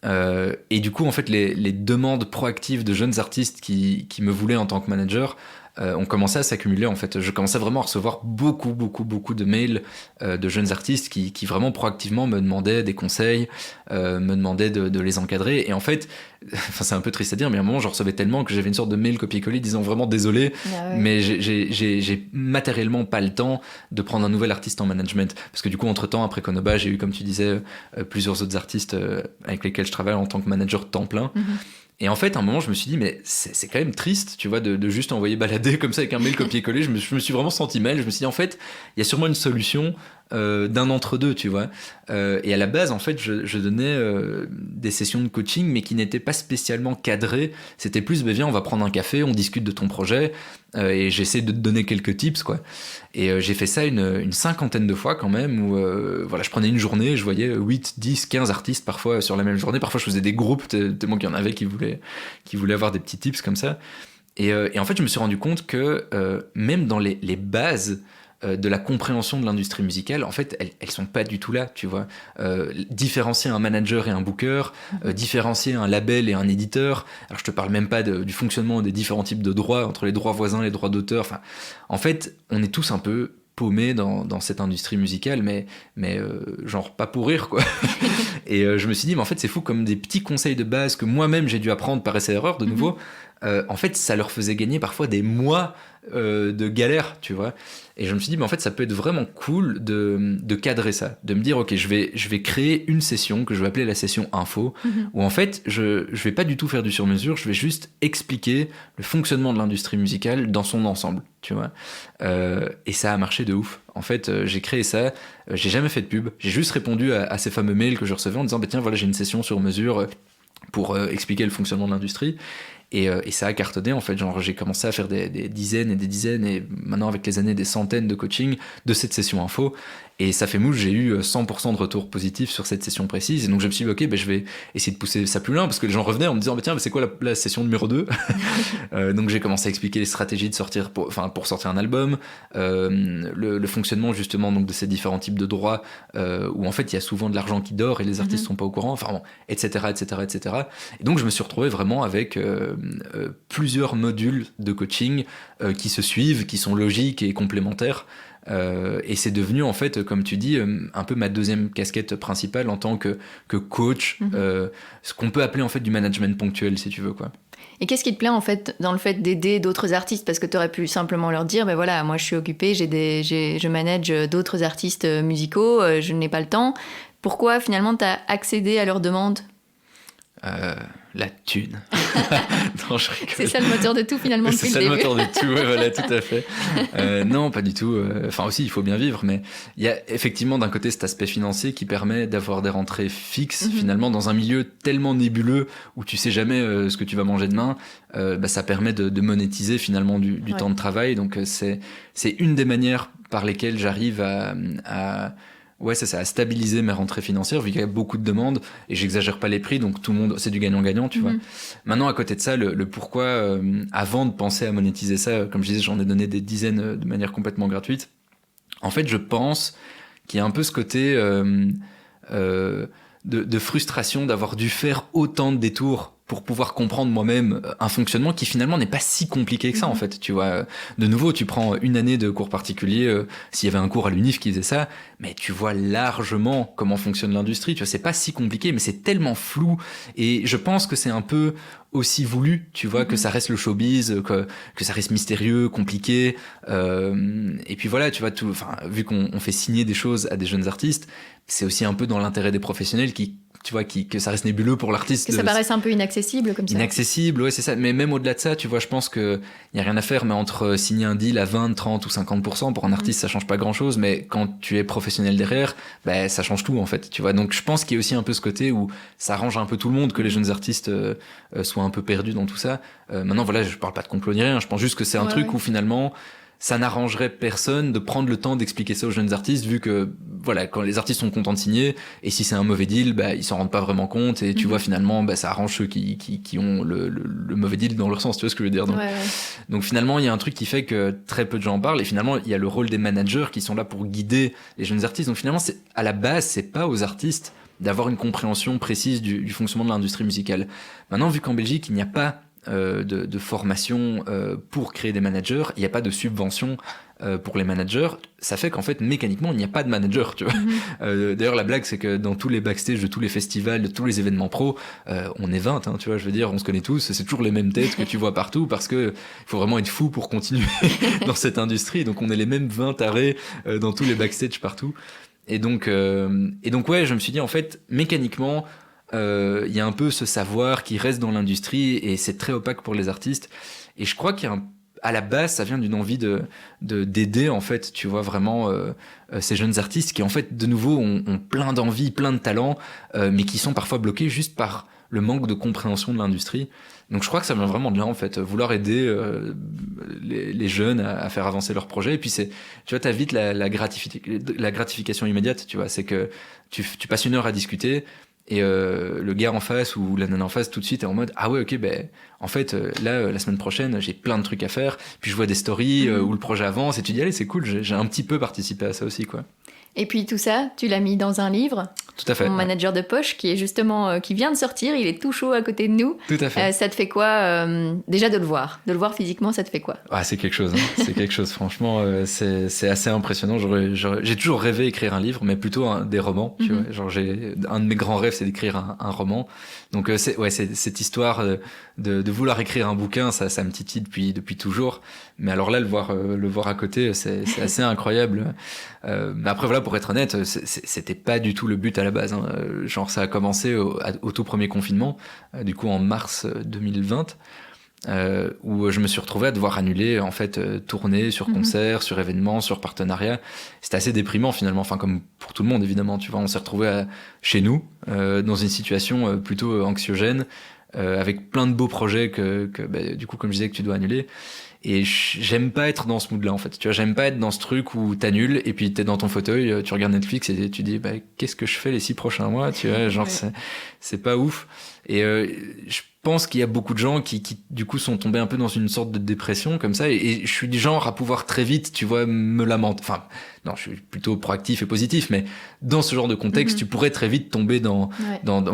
et du coup en fait les demandes proactives de jeunes artistes qui me voulaient en tant que manager ont commencé à s'accumuler. En fait, je commençais vraiment à recevoir beaucoup de mails de jeunes artistes qui vraiment proactivement me demandaient des conseils, me demandaient de les encadrer. Et en fait, c'est un peu triste à dire, mais à un moment, j'en recevais tellement que j'avais une sorte de mail copier-coller disant vraiment désolé, mais j'ai matériellement pas le temps de prendre un nouvel artiste en management. Parce que du coup, entre-temps, après Konoba, j'ai eu, comme tu disais, plusieurs autres artistes avec lesquels je travaille en tant que manager temps plein. Et en fait, à un moment, je me suis dit, mais c'est quand même triste, tu vois, de juste envoyer balader comme ça avec un mail copier-coller. Je me suis vraiment senti mal. Je me suis dit, en fait, il y a sûrement une solution d'un entre-deux, tu vois. Et à la base, en fait, je donnais des sessions de coaching, mais qui n'étaient pas spécialement cadrées. C'était plus, viens, on va prendre un café, on discute de ton projet, et j'essaie de te donner quelques tips, quoi. Et j'ai fait ça une cinquantaine de fois quand même, où voilà, je prenais une journée, je voyais 8, 10, 15 artistes parfois sur la même journée. Parfois, je faisais des groupes, tellement qu'il y en avait qui voulaient avoir des petits tips comme ça. Et en fait, je me suis rendu compte que même dans les bases de la compréhension de l'industrie musicale, en fait, elles sont pas du tout là, tu vois. Différencier un manager et un booker, différencier un label et un éditeur. Alors, je te parle même pas du fonctionnement des différents types de droits, entre les droits voisins, les droits d'auteur. Enfin, en fait, on est tous un peu paumés dans cette industrie musicale, mais genre pas pour rire, quoi. Et je me suis dit, mais en fait, c'est fou, comme des petits conseils de base que moi-même j'ai dû apprendre par essai-erreur, de nouveau. En fait, ça leur faisait gagner parfois des mois de galère, tu vois. Et je me suis dit, mais en fait, ça peut être vraiment cool de cadrer ça, de me dire, ok, je vais créer une session que je vais appeler la session info, où en fait, je vais pas du tout faire du sur-mesure, je vais juste expliquer le fonctionnement de l'industrie musicale dans son ensemble, tu vois. Et ça a marché de ouf. En fait, j'ai créé ça, j'ai jamais fait de pub, j'ai juste répondu à ces fameux mails que je recevais en disant, bah, tiens, voilà, j'ai une session sur mesure pour expliquer le fonctionnement de l'industrie. Et ça a cartonné, en fait. Genre, j'ai commencé à faire des dizaines et des dizaines, et maintenant, avec les années, des centaines de coaching de cette session info. Et ça fait mouche, j'ai eu 100% de retours positifs sur cette session précise. Et donc, je me suis dit, ok, je vais essayer de pousser ça plus loin, parce que les gens revenaient en me disant, tiens, c'est quoi la session numéro 2 Donc, j'ai commencé à expliquer les stratégies de sortir pour sortir un album, le fonctionnement, justement, donc, de ces différents types de droits, où, en fait, il y a souvent de l'argent qui dort et les artistes sont pas au courant, enfin, bon, etc., etc., etc. Et donc, je me suis retrouvé vraiment avec plusieurs modules de coaching qui se suivent, qui sont logiques et complémentaires. Et c'est devenu, en fait, comme tu dis, un peu ma deuxième casquette principale en tant que coach, ce qu'on peut appeler en fait du management ponctuel, si tu veux, quoi. Et qu'est-ce qui te plaît en fait dans le fait d'aider d'autres artistes? Parce que tu aurais pu simplement leur dire, ben voilà, moi je suis occupée, je manage d'autres artistes musicaux, je n'ai pas le temps. Pourquoi finalement tu as accédé à leurs demandes? La thune. Non, je rigole. C'est ça le moteur de tout finalement depuis le début. C'est ça le moteur de tout, ouais, voilà, tout à fait. Non, pas du tout. Enfin aussi, il faut bien vivre, mais il y a effectivement d'un côté cet aspect financier qui permet d'avoir des rentrées fixes finalement dans un milieu tellement nébuleux où tu sais jamais ce que tu vas manger demain. Ça permet de monétiser finalement du temps de travail. Donc c'est une des manières par lesquelles j'arrive ouais, c'est ça, à stabiliser mes rentrées financières, vu qu'il y a beaucoup de demandes, et j'exagère pas les prix, donc tout le monde, c'est du gagnant-gagnant, tu vois. Maintenant, à côté de ça, le pourquoi, avant de penser à monétiser ça, comme je disais, j'en ai donné des dizaines de manière complètement gratuite. En fait, je pense qu'il y a un peu ce côté de frustration d'avoir dû faire autant de détours pour pouvoir comprendre moi-même un fonctionnement qui finalement n'est pas si compliqué que ça, en fait, tu vois. De nouveau, tu prends une année de cours particulier, s'il y avait un cours à l'UNIF qui faisait ça, mais tu vois largement comment fonctionne l'industrie, tu vois, c'est pas si compliqué, mais c'est tellement flou, et je pense que c'est un peu aussi voulu, tu vois, que ça reste le showbiz, que ça reste mystérieux, compliqué, et puis voilà, tu vois, vu qu'on fait signer des choses à des jeunes artistes, c'est aussi un peu dans l'intérêt des professionnels que ça reste nébuleux pour l'artiste. Que ça paraisse un peu inaccessible comme ça. Inaccessible, ouais, c'est ça. Mais même au-delà de ça, tu vois, je pense qu'il n'y a rien à faire, mais entre signer un deal à 20, 30 ou 50%, pour un artiste, ça change pas grand-chose, mais quand tu es professionnel derrière, ça change tout, en fait, tu vois. Donc je pense qu'il y a aussi un peu ce côté où ça arrange un peu tout le monde que les jeunes artistes soient un peu perdus dans tout ça. Maintenant, voilà, je parle pas de complot ni rien, je pense juste que c'est un truc où finalement ça n'arrangerait personne de prendre le temps d'expliquer ça aux jeunes artistes, vu que voilà, quand les artistes sont contents de signer, et si c'est un mauvais deal, ils s'en rendent pas vraiment compte, et tu vois, finalement, ça arrange ceux qui ont le mauvais deal dans leur sens, tu vois ce que je veux dire. Donc finalement, il y a un truc qui fait que très peu de gens en parlent, et finalement, il y a le rôle des managers qui sont là pour guider les jeunes artistes. Donc finalement, à la base, c'est pas aux artistes d'avoir une compréhension précise du fonctionnement de l'industrie musicale. Maintenant, vu qu'en Belgique, il n'y a pas de formation pour créer des managers, il n'y a pas de subvention pour les managers, ça fait qu'en fait mécaniquement il n'y a pas de manager, tu vois. D'ailleurs la blague c'est que dans tous les backstage de tous les festivals, de tous les événements pro, on est 20, tu vois, je veux dire, on se connaît tous, c'est toujours les mêmes têtes que tu vois partout, parce que il faut vraiment être fou pour continuer dans cette industrie, donc on est les mêmes 20 tarés dans tous les backstage partout, et donc ouais, je me suis dit en fait mécaniquement il y a un peu ce savoir qui reste dans l'industrie, et c'est très opaque pour les artistes, et je crois à la base ça vient d'une envie d'aider en fait, tu vois, vraiment ces jeunes artistes qui en fait de nouveau ont plein d'envie, plein de talent, mais qui sont parfois bloqués juste par le manque de compréhension de l'industrie. Donc je crois que ça vient vraiment de là, en fait, vouloir aider les jeunes à faire avancer leurs projets. Et puis tu vois, t'as vite la gratification immédiate, tu vois, c'est que tu passes une heure à discuter, Et le gars en face ou la nana en face tout de suite est en mode ah ouais ok ben en fait là la semaine prochaine j'ai plein de trucs à faire, puis je vois des stories où le projet avance et tu dis allez c'est cool, j'ai un petit peu participé à ça aussi quoi. Et puis tout ça, tu l'as mis dans un livre. Tout à fait. Mon manager de poche, qui est justement qui vient de sortir, il est tout chaud à côté de nous. Tout à fait. Ça te fait quoi déjà de le voir physiquement, ça te fait quoi? Ah c'est quelque chose, hein. C'est quelque chose. Franchement, c'est assez impressionnant. J'ai toujours rêvé d'écrire un livre, mais plutôt des romans. Tu vois, genre un de mes grands rêves, c'est d'écrire un roman. Donc c'est cette histoire de vouloir écrire un bouquin, ça me titille depuis toujours. Mais alors là, le voir à côté, c'est assez incroyable. Mais après voilà, pour être honnête, c'était pas du tout le but à la base. Hein. Genre ça a commencé au tout premier confinement, du coup en mars 2020. Où je me suis retrouvé à devoir annuler en fait tourner sur concert, sur événements, sur partenariat. C'était assez déprimant finalement, enfin comme pour tout le monde évidemment, tu vois, on s'est retrouvé chez nous dans une situation plutôt anxiogène avec plein de beaux projets que bah, du coup comme je disais que tu dois annuler. Et j'aime pas être dans ce mood-là en fait. Tu vois, j'aime pas être dans ce truc où t'annules et puis t'es dans ton fauteuil, tu regardes Netflix et tu dis bah qu'est-ce que je fais les 6 prochains mois, tu vois, genre c'est pas ouf. Et je pense qu'il y a beaucoup de gens qui du coup sont tombés un peu dans une sorte de dépression comme ça et je suis du genre à pouvoir très vite, tu vois, me lamenter. Enfin, non, je suis plutôt proactif et positif, mais dans ce genre de contexte, tu pourrais très vite tomber dans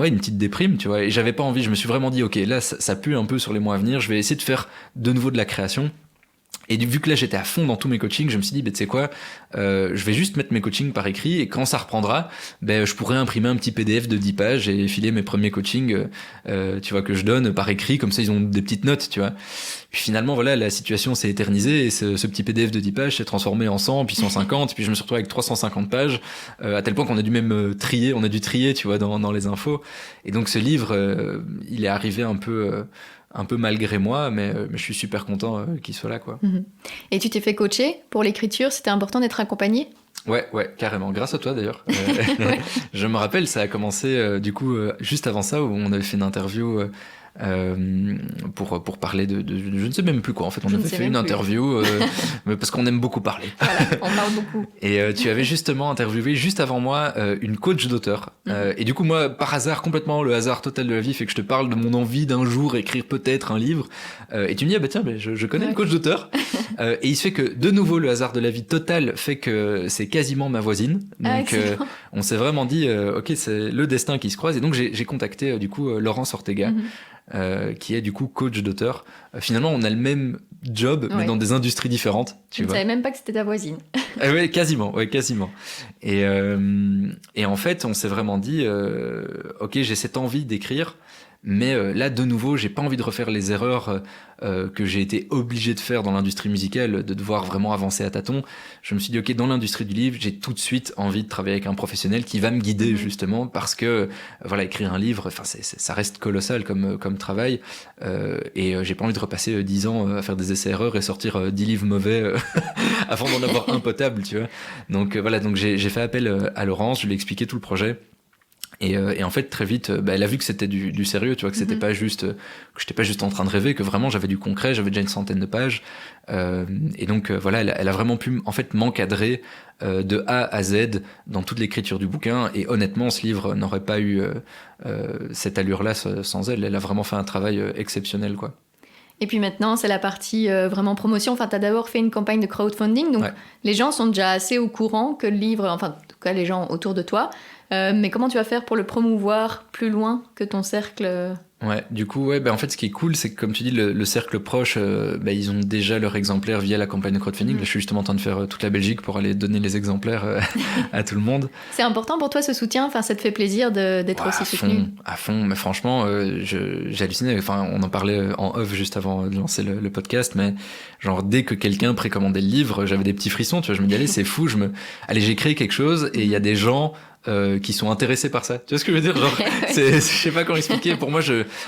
une petite déprime, tu vois. Et j'avais pas envie, je me suis vraiment dit OK, là ça pue un peu sur les mois à venir, je vais essayer de faire de nouveau de la création. Et vu que là j'étais à fond dans tous mes coachings, je me suis dit, bah, tu sais quoi, je vais juste mettre mes coachings par écrit et quand ça reprendra, je pourrais imprimer un petit PDF de 10 pages et filer mes premiers coachings, tu vois, que je donne par écrit, comme ça ils ont des petites notes, tu vois. Puis finalement, voilà, la situation s'est éternisée et ce petit PDF de 10 pages s'est transformé en 100, puis 150, puis je me suis retrouvé avec 350 pages, à tel point qu'on a dû même trier, tu vois, dans les infos. Et donc ce livre, il est arrivé un peu malgré moi, mais je suis super content qu'il soit là, quoi. Et tu t'es fait coacher pour l'écriture, c'était important d'être accompagné? Ouais, carrément. Grâce à toi, d'ailleurs. Ouais. Je me rappelle, ça a commencé, du coup, juste avant ça, où on avait fait une interview pour parler de je ne sais même plus quoi. En fait, on avait fait une interview parce qu'on aime beaucoup parler. Voilà, on parle beaucoup. Et tu avais justement interviewé juste avant moi une coach d'auteur. Et du coup, moi, par hasard, complètement le hasard total de la vie, fait que je te parle de mon envie d'un jour écrire peut-être un livre. Et tu me dis, ah bah tiens, je connais une coach d'auteur. Et il se fait que, de nouveau, le hasard de la vie total fait que c'est quasiment ma voisine. Donc, on s'est vraiment dit, ok, c'est le destin qui se croise. Et donc, j'ai contacté, du coup, Laurence Ortega. Qui est du coup coach d'auteur. Finalement, on a le même job, mais dans des industries différentes. Je ne savais même pas que c'était ta voisine. Ouais, quasiment. Et en fait, on s'est vraiment dit, ok, j'ai cette envie d'écrire, mais là, de nouveau, j'ai pas envie de refaire les erreurs que j'ai été obligé de faire dans l'industrie musicale, de devoir vraiment avancer à tâtons. Je me suis dit, ok, dans l'industrie du livre, j'ai tout de suite envie de travailler avec un professionnel qui va me guider, justement, parce que, voilà, écrire un livre, enfin, ça reste colossal comme travail, et j'ai pas envie de repasser 10 ans à faire des essais-erreurs et sortir 10 livres mauvais avant d'en avoir un potable, tu vois. Donc, voilà, donc j'ai fait appel à Laurence, je lui ai expliqué tout le projet. Et en fait, très vite, elle a vu que c'était du sérieux, tu vois, que c'était pas juste, que j'étais pas juste en train de rêver, que vraiment j'avais du concret, j'avais déjà une centaine de pages. Et donc, voilà, elle a vraiment pu, en fait, m'encadrer de A à Z dans toute l'écriture du bouquin. Et honnêtement, ce livre n'aurait pas eu cette allure-là sans elle. Elle a vraiment fait un travail exceptionnel, quoi. Et puis maintenant, c'est la partie vraiment promotion. Enfin, tu as d'abord fait une campagne de crowdfunding, donc les gens sont déjà assez au courant que le livre, enfin, en tout cas, les gens autour de toi. Mais comment tu vas faire pour le promouvoir plus loin que ton cercle? Ouais, du coup, en fait, ce qui est cool, c'est que, comme tu dis, le cercle proche, ils ont déjà leur exemplaire via la campagne de crowdfunding. Là, je suis justement en train de faire toute la Belgique pour aller donner les exemplaires à tout le monde. C'est important pour toi, ce soutien? Enfin, ça te fait plaisir d'être aussi soutenu? À fond. Mais franchement, j'ai halluciné. Enfin, on en parlait en off juste avant de lancer le podcast, mais genre, dès que quelqu'un précommandait le livre, j'avais des petits frissons, tu vois. Je me dis, allez, c'est fou, allez, j'ai créé quelque chose et il y a des gens qui sont intéressés par ça. Tu vois ce que je veux dire? Genre, je sais pas comment expliquer. Pour moi,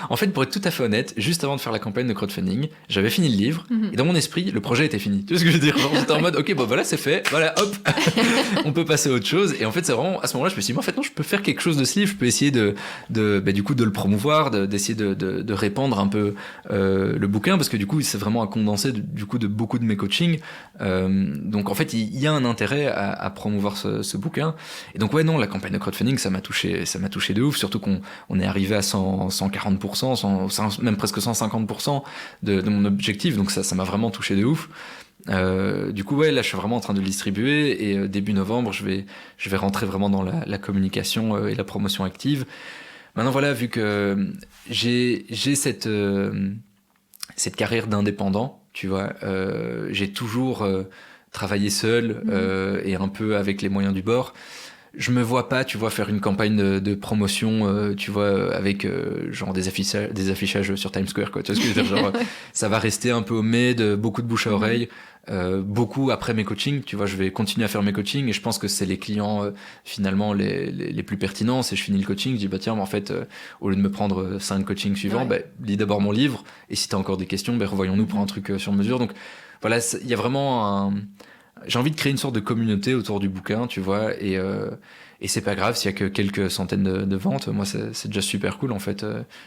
en fait, pour être tout à fait honnête, juste avant de faire la campagne de crowdfunding, j'avais fini le livre et dans mon esprit, le projet était fini. Tu vois ce que je veux dire? Genre, j'étais en mode, ok, bon, voilà, c'est fait. Voilà, hop, on peut passer à autre chose. Et en fait, c'est vraiment, à ce moment-là, je me suis dit, en fait, non, je peux faire quelque chose de ce livre. Je peux essayer du coup, de le promouvoir, d'essayer de répandre un peu le bouquin parce que du coup, c'est vraiment un condensé du coup de beaucoup de mes coachings. Donc, en fait, il y a un intérêt à promouvoir ce bouquin. Et donc, ouais, non, la campagne de crowdfunding, ça m'a touché de ouf, surtout qu'on est arrivé à 140%, même presque 150% de mon objectif, donc ça m'a vraiment touché de ouf. Du coup, ouais, là, je suis vraiment en train de le distribuer et début novembre, je vais rentrer vraiment dans la communication et la promotion active. Maintenant, voilà, vu que j'ai cette carrière d'indépendant, tu vois, j'ai toujours travaillé seul et un peu avec les moyens du bord. Je me vois pas, tu vois, faire une campagne de promotion, tu vois, avec genre des affichages sur Times Square, quoi. Tu vois ce que je veux dire, genre, ça va rester un peu au de beaucoup de bouche à oreille, beaucoup après mes coachings, tu vois, je vais continuer à faire mes coachings et je pense que c'est les clients finalement les plus pertinents. Si je finis le coaching, je dis bah tiens, mais en fait, au lieu de me prendre 5 coachings suivants, bah, lis d'abord mon livre et si t'as encore des questions, bah, revoyons-nous pour un truc sur mesure. Donc voilà, il y a vraiment j'ai envie de créer une sorte de communauté autour du bouquin, tu vois, et c'est pas grave s'il y a que quelques centaines de ventes. Moi, c'est déjà super cool, en fait.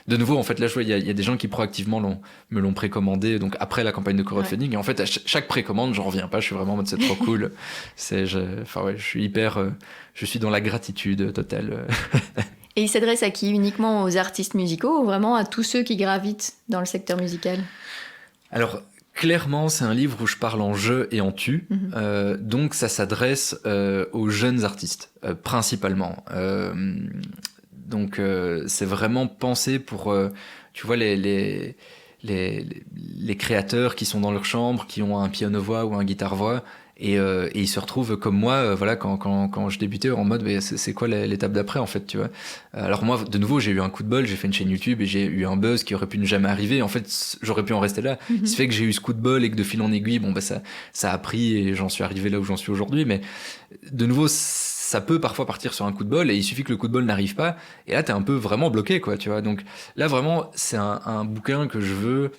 De nouveau, en fait, là, je vois, il y a des gens qui proactivement me l'ont précommandé, donc après la campagne de crowdfunding. Et en fait, à chaque précommande, j'en reviens pas. Je suis vraiment en mode, c'est trop cool. Je suis je suis dans la gratitude totale. Et il s'adresse à qui? Uniquement aux artistes musicaux ou vraiment à tous ceux qui gravitent dans le secteur musical? Alors, clairement, c'est un livre où je parle en je et en tu, donc ça s'adresse aux jeunes artistes, principalement. Donc c'est vraiment pensé pour, tu vois, les créateurs qui sont dans leur chambre, qui ont un piano-voix ou un guitare-voix, et ils se retrouvent comme moi, voilà, quand je débutais en mode, mais c'est quoi l'étape d'après, en fait, tu vois. Alors moi, de nouveau, j'ai eu un coup de bol, j'ai fait une chaîne YouTube et j'ai eu un buzz qui aurait pu ne jamais arriver. En fait, j'aurais pu en rester là. Ce fait que j'ai eu ce coup de bol et que de fil en aiguille, bon, bah, ça a pris et j'en suis arrivé là où j'en suis aujourd'hui. Mais de nouveau, ça peut parfois partir sur un coup de bol et il suffit que le coup de bol n'arrive pas. Et là, t'es un peu vraiment bloqué, quoi, tu vois. Donc là, vraiment, c'est un bouquin que je veux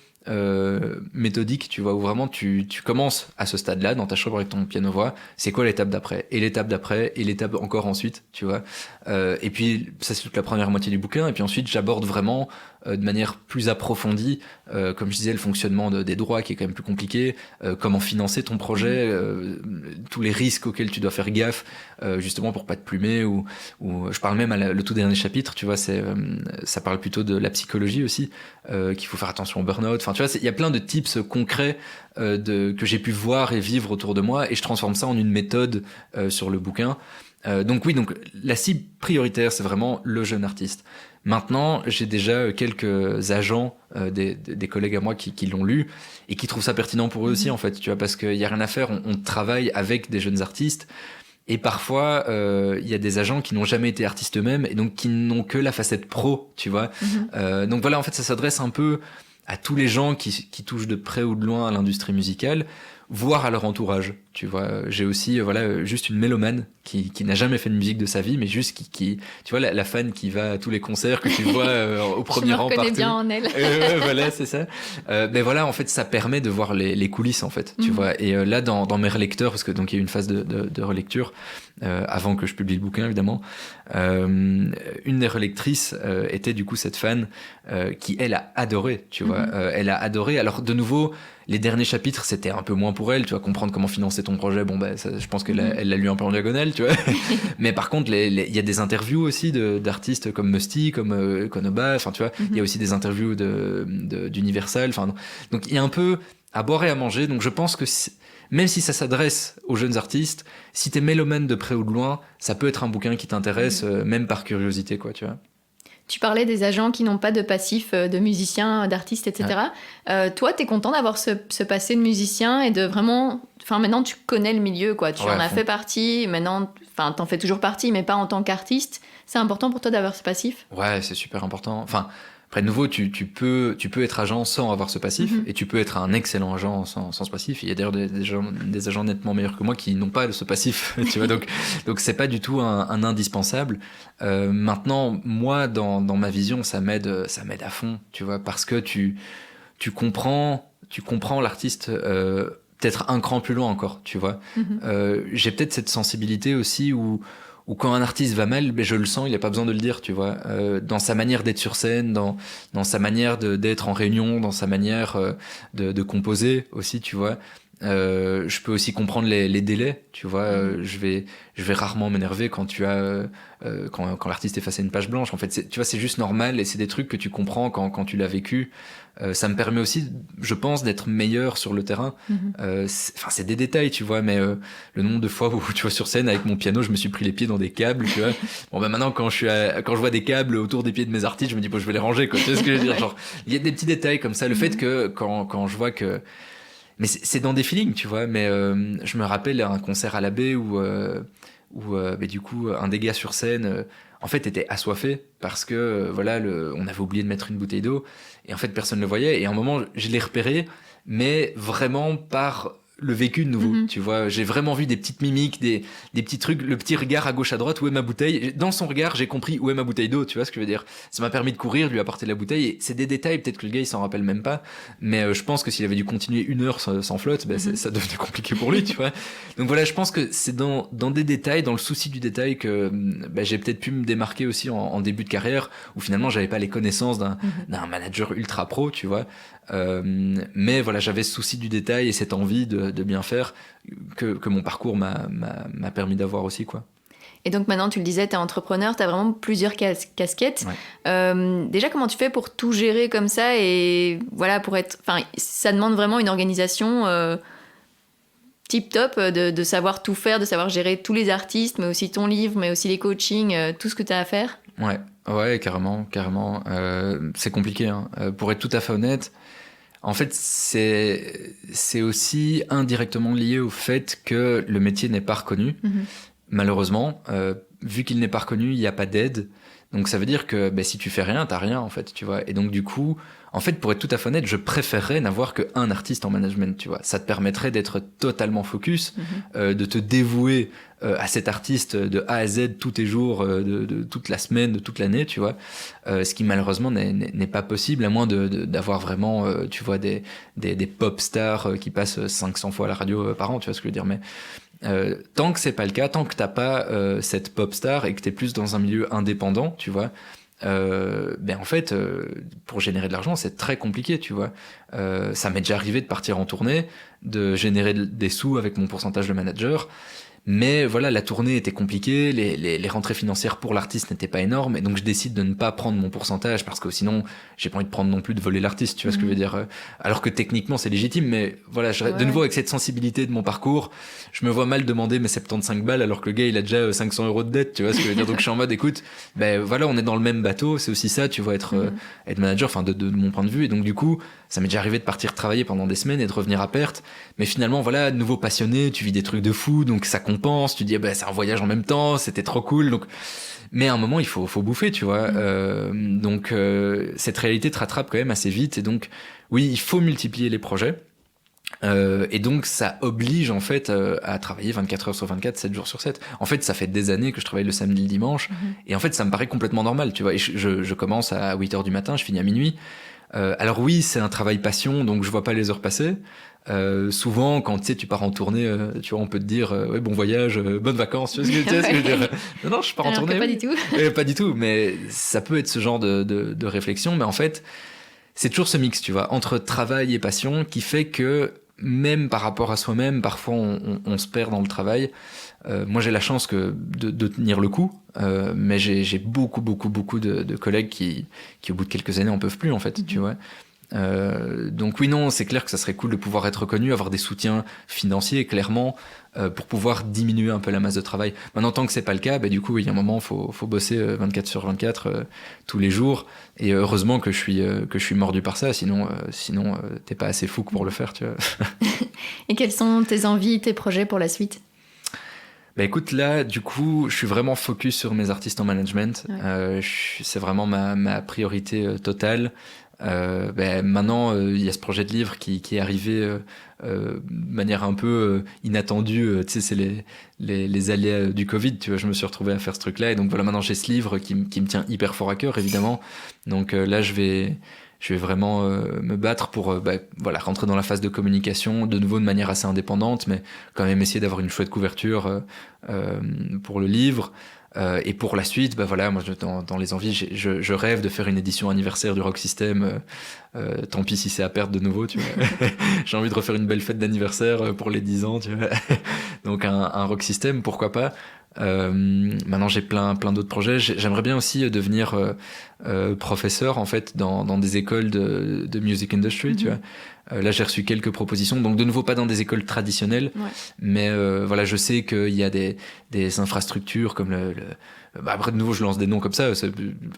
méthodique, tu vois, où vraiment tu commences à ce stade-là dans ta chambre avec ton piano-voix, c'est quoi l'étape d'après, et l'étape d'après, et l'étape encore ensuite, tu vois. Et puis ça c'est toute la première moitié du bouquin, et puis ensuite j'aborde vraiment de manière plus approfondie, comme je disais, le fonctionnement des droits qui est quand même plus compliqué, comment financer ton projet, tous les risques auxquels tu dois faire gaffe, justement pour pas te plumer, ou je parle même le tout dernier chapitre, tu vois, ça parle plutôt de la psychologie aussi, qu'il faut faire attention au burn-out. Enfin, tu vois, il y a plein de tips concrets que j'ai pu voir et vivre autour de moi, et je transforme ça en une méthode sur le bouquin. Donc la cible prioritaire, c'est vraiment le jeune artiste. Maintenant, j'ai déjà quelques agents, des collègues à moi qui l'ont lu et qui trouvent ça pertinent pour eux aussi, en fait, tu vois, parce qu'il y a rien à faire, on travaille avec des jeunes artistes. Et parfois, il y a des agents qui n'ont jamais été artistes eux-mêmes et donc qui n'ont que la facette pro, tu vois. Donc voilà, en fait, ça s'adresse un peu à tous les gens qui touchent de près ou de loin à l'industrie musicale, voire à leur entourage, tu vois. J'ai aussi juste une mélomane qui n'a jamais fait de musique de sa vie, mais juste qui tu vois, la fan qui va à tous les concerts que tu vois au premier rang partout. Je me reconnais bien en elle. Voilà, c'est ça. Mais voilà, en fait, ça permet de voir les coulisses, en fait, tu vois. Et là, dans mes relecteurs, parce que donc il y a eu une phase de relecture avant que je publie le bouquin, évidemment. Une des relectrices était du coup cette fan qui, elle, a adoré, tu vois. Elle a adoré. Alors, de nouveau, les derniers chapitres, c'était un peu moins pour elle, tu vois, comprendre comment financer ton projet. Bon, bah, ça, je pense qu'elle elle l'a lu un peu en diagonale, tu vois. Mais par contre, il y a des interviews aussi d'artistes comme Musty, comme Konoba, enfin, tu vois. Il y a aussi des interviews d'Universal, enfin. Donc, il y a un peu à boire et à manger. Donc, je pense que même si ça s'adresse aux jeunes artistes, si t'es mélomane de près ou de loin, ça peut être un bouquin qui t'intéresse, même par curiosité, quoi, tu vois. Tu parlais des agents qui n'ont pas de passif de musiciens, d'artistes, etc. Ouais. Toi, t'es content d'avoir ce passé de musicien et de vraiment... Enfin, maintenant, tu connais le milieu, quoi. Tu en as fait partie. Maintenant, enfin, t'en fais toujours partie, mais pas en tant qu'artiste. C'est important pour toi d'avoir ce passif? Ouais, c'est super important. Enfin... Après, de nouveau, tu peux être agent sans avoir ce passif, et tu peux être un excellent agent sans ce passif. Il y a d'ailleurs des agents nettement meilleurs que moi qui n'ont pas ce passif, tu vois. Donc c'est pas du tout un indispensable. Maintenant, moi, dans ma vision, ça m'aide à fond, tu vois, parce que tu comprends l'artiste peut-être un cran plus loin encore, tu vois. J'ai peut-être cette sensibilité aussi où quand un artiste va mal, ben je le sens, il n'a pas besoin de le dire, tu vois. Dans sa manière d'être sur scène, dans sa manière d'être en réunion, dans sa manière de composer aussi, tu vois. Je peux aussi comprendre les délais, tu vois. Je vais rarement m'énerver quand quand l'artiste est face à une page blanche. En fait, tu vois, c'est juste normal et c'est des trucs que tu comprends quand tu l'as vécu. Ça me permet aussi, je pense, d'être meilleur sur le terrain. C'est des détails, tu vois, mais le nombre de fois où, tu vois, sur scène, avec mon piano, je me suis pris les pieds dans des câbles, tu vois. Bon, ben maintenant, quand je vois des câbles autour des pieds de mes artistes, je me dis, bon, je vais les ranger, quoi. Tu sais ce que je veux dire? Genre, il y a des petits détails comme ça. Le fait que quand je vois que mais c'est dans des feelings, tu vois. Mais je me rappelle un concert à la baie où du coup, un des gars sur scène, en fait, était assoiffé parce que, voilà, on avait oublié de mettre une bouteille d'eau. Et en fait, personne ne le voyait. Et à un moment, je l'ai repéré, mais vraiment par le vécu de nouveau, tu vois. J'ai vraiment vu des petites mimiques, des petits trucs, le petit regard à gauche, à droite, où est ma bouteille. Dans son regard, j'ai compris où est ma bouteille d'eau, tu vois ce que je veux dire. Ça m'a permis de courir, lui apporter la bouteille. Et c'est des détails, peut-être que le gars, il s'en rappelle même pas. Mais je pense que s'il avait dû continuer 1 heure sans flotte, ça devenait compliqué pour lui, tu vois. Donc voilà, je pense que c'est dans des détails, dans le souci du détail que j'ai peut-être pu me démarquer aussi en début de carrière, où finalement, j'avais pas les connaissances d'un manager ultra pro, tu vois. Mais voilà, j'avais ce souci du détail et cette envie de bien faire que mon parcours m'a permis d'avoir aussi, quoi. Et donc maintenant, tu le disais, t'es entrepreneur, t'as vraiment plusieurs casquettes. Ouais. Déjà, comment tu fais pour tout gérer comme ça et voilà, ça demande vraiment une organisation tip-top de savoir tout faire, de savoir gérer tous les artistes, mais aussi ton livre, mais aussi les coachings, tout ce que t'as à faire. Ouais, carrément. C'est compliqué, hein. Pour être tout à fait honnête, en fait, c'est aussi indirectement lié au fait que le métier n'est pas reconnu. Malheureusement, vu qu'il n'est pas reconnu, il n'y a pas d'aide. Donc ça veut dire que si tu fais rien, t'as rien, en fait, tu vois. Et donc du coup, en fait, pour être tout à fait honnête, je préférerais n'avoir qu'un artiste en management, tu vois. Ça te permettrait d'être totalement focus, de te dévouer à cet artiste de A à Z tous tes jours, de toute la semaine, de toute l'année, tu vois. Ce qui malheureusement n'est pas possible, à moins d'avoir vraiment, tu vois, des pop stars qui passent 500 fois à la radio par an, tu vois ce que je veux dire. Mais tant que c'est pas le cas, tant que t'as pas cette pop star et que t'es plus dans un milieu indépendant, tu vois, en fait, pour générer de l'argent, c'est très compliqué, tu vois. Ça m'est déjà arrivé de partir en tournée, de générer des sous avec mon pourcentage de manager. Mais voilà, la tournée était compliquée, les rentrées financières pour l'artiste n'étaient pas énormes, et donc je décide de ne pas prendre mon pourcentage, parce que sinon, j'ai pas envie de prendre non plus de voler l'artiste, tu vois ce que je veux dire. Alors que techniquement, c'est légitime, mais voilà, de nouveau, avec cette sensibilité de mon parcours, je me vois mal demander mes 75 balles, alors que le gars, il a déjà 500 euros de dette, tu vois ce que je veux dire. Donc je suis en mode, écoute, voilà, on est dans le même bateau, c'est aussi ça, tu vois, être manager, enfin, de mon point de vue, et donc du coup, ça m'est déjà arrivé de partir travailler pendant des semaines et de revenir à perte, mais finalement, voilà, de nouveau passionné, tu vis des trucs de fou, donc ça compense, tu dis c'est un voyage en même temps, c'était trop cool, donc mais à un moment il faut bouffer, tu vois. Donc cette réalité te rattrape quand même assez vite, et donc oui, il faut multiplier les projets, et donc ça oblige en fait à travailler 24 heures sur 24, 7 jours sur 7. En fait, ça fait des années que je travaille le samedi, le dimanche, et en fait ça me paraît complètement normal, tu vois. Et je commence à 8 heures du matin, je finis à minuit. Alors oui, c'est un travail passion, donc je vois pas les heures passer. Souvent, quand tu pars en tournée, tu vois, on peut te dire bon voyage, bonnes vacances, tu vois ce que je veux dire. Non, je pars en tournée. Pas du tout. Pas du tout, mais ça peut être ce genre de réflexion. Mais en fait, c'est toujours ce mix, tu vois, entre travail et passion qui fait que même par rapport à soi-même, parfois on se perd dans le travail. Moi, j'ai la chance de tenir le coup, mais j'ai beaucoup de collègues qui, au bout de quelques années, en peuvent plus, en fait, tu vois. Donc oui, non, c'est clair que ça serait cool de pouvoir être reconnu, avoir des soutiens financiers, clairement, pour pouvoir diminuer un peu la masse de travail. Maintenant, tant que c'est pas le cas, du coup, il y a un moment, faut bosser 24 sur 24 tous les jours. Et heureusement que je suis mordu par ça, sinon t'es pas assez fou pour le faire, tu vois. Et quelles sont tes envies, tes projets pour la suite ? Écoute, là, du coup, je suis vraiment focus sur mes artistes en management. Ouais. C'est vraiment ma priorité totale. Maintenant, il y a ce projet de livre qui est arrivé de manière un peu inattendue. Tu sais, c'est les aléas du Covid. Tu vois, je me suis retrouvé à faire ce truc-là. Et donc voilà, maintenant j'ai ce livre qui me tient hyper fort à cœur, évidemment. Donc là, je vais vraiment me battre pour rentrer dans la phase de communication, de nouveau de manière assez indépendante, mais quand même essayer d'avoir une chouette couverture pour le livre. Et pour la suite, bah voilà, moi dans les envies, je rêve de faire une édition anniversaire du Rock System. Tant pis si c'est à perdre de nouveau, tu vois. J'ai envie de refaire une belle fête d'anniversaire pour les 10 ans, tu vois. Donc un Rock System, pourquoi pas. Maintenant j'ai plein d'autres projets. J'aimerais bien aussi devenir professeur en fait dans des écoles de music industry, tu vois. Là j'ai reçu quelques propositions, donc de nouveau pas dans des écoles traditionnelles, mais voilà, je sais qu'il y a des infrastructures comme bah après de nouveau je lance des noms comme ça,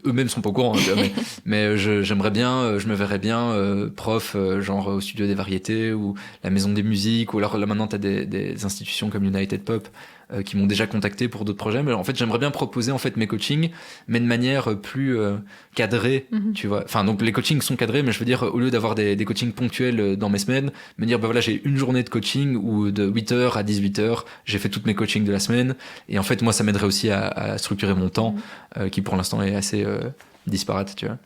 eux-mêmes sont pas au courant, hein, mais j'aimerais bien, je me verrais bien prof genre au studio des variétés ou la maison des musiques, ou alors là maintenant t'as des institutions comme United Pop qui m'ont déjà contacté pour d'autres projets, mais en fait j'aimerais bien proposer en fait mes coachings mais de manière plus cadrée, tu vois. Enfin donc les coachings sont cadrés, mais je veux dire au lieu d'avoir des coachings ponctuels dans mes semaines, me dire bah voilà, j'ai une journée de coaching où de 8h à 18h j'ai fait toutes mes coachings de la semaine, et en fait moi ça m'aiderait aussi à structurer mon temps qui pour l'instant est assez disparate, tu vois.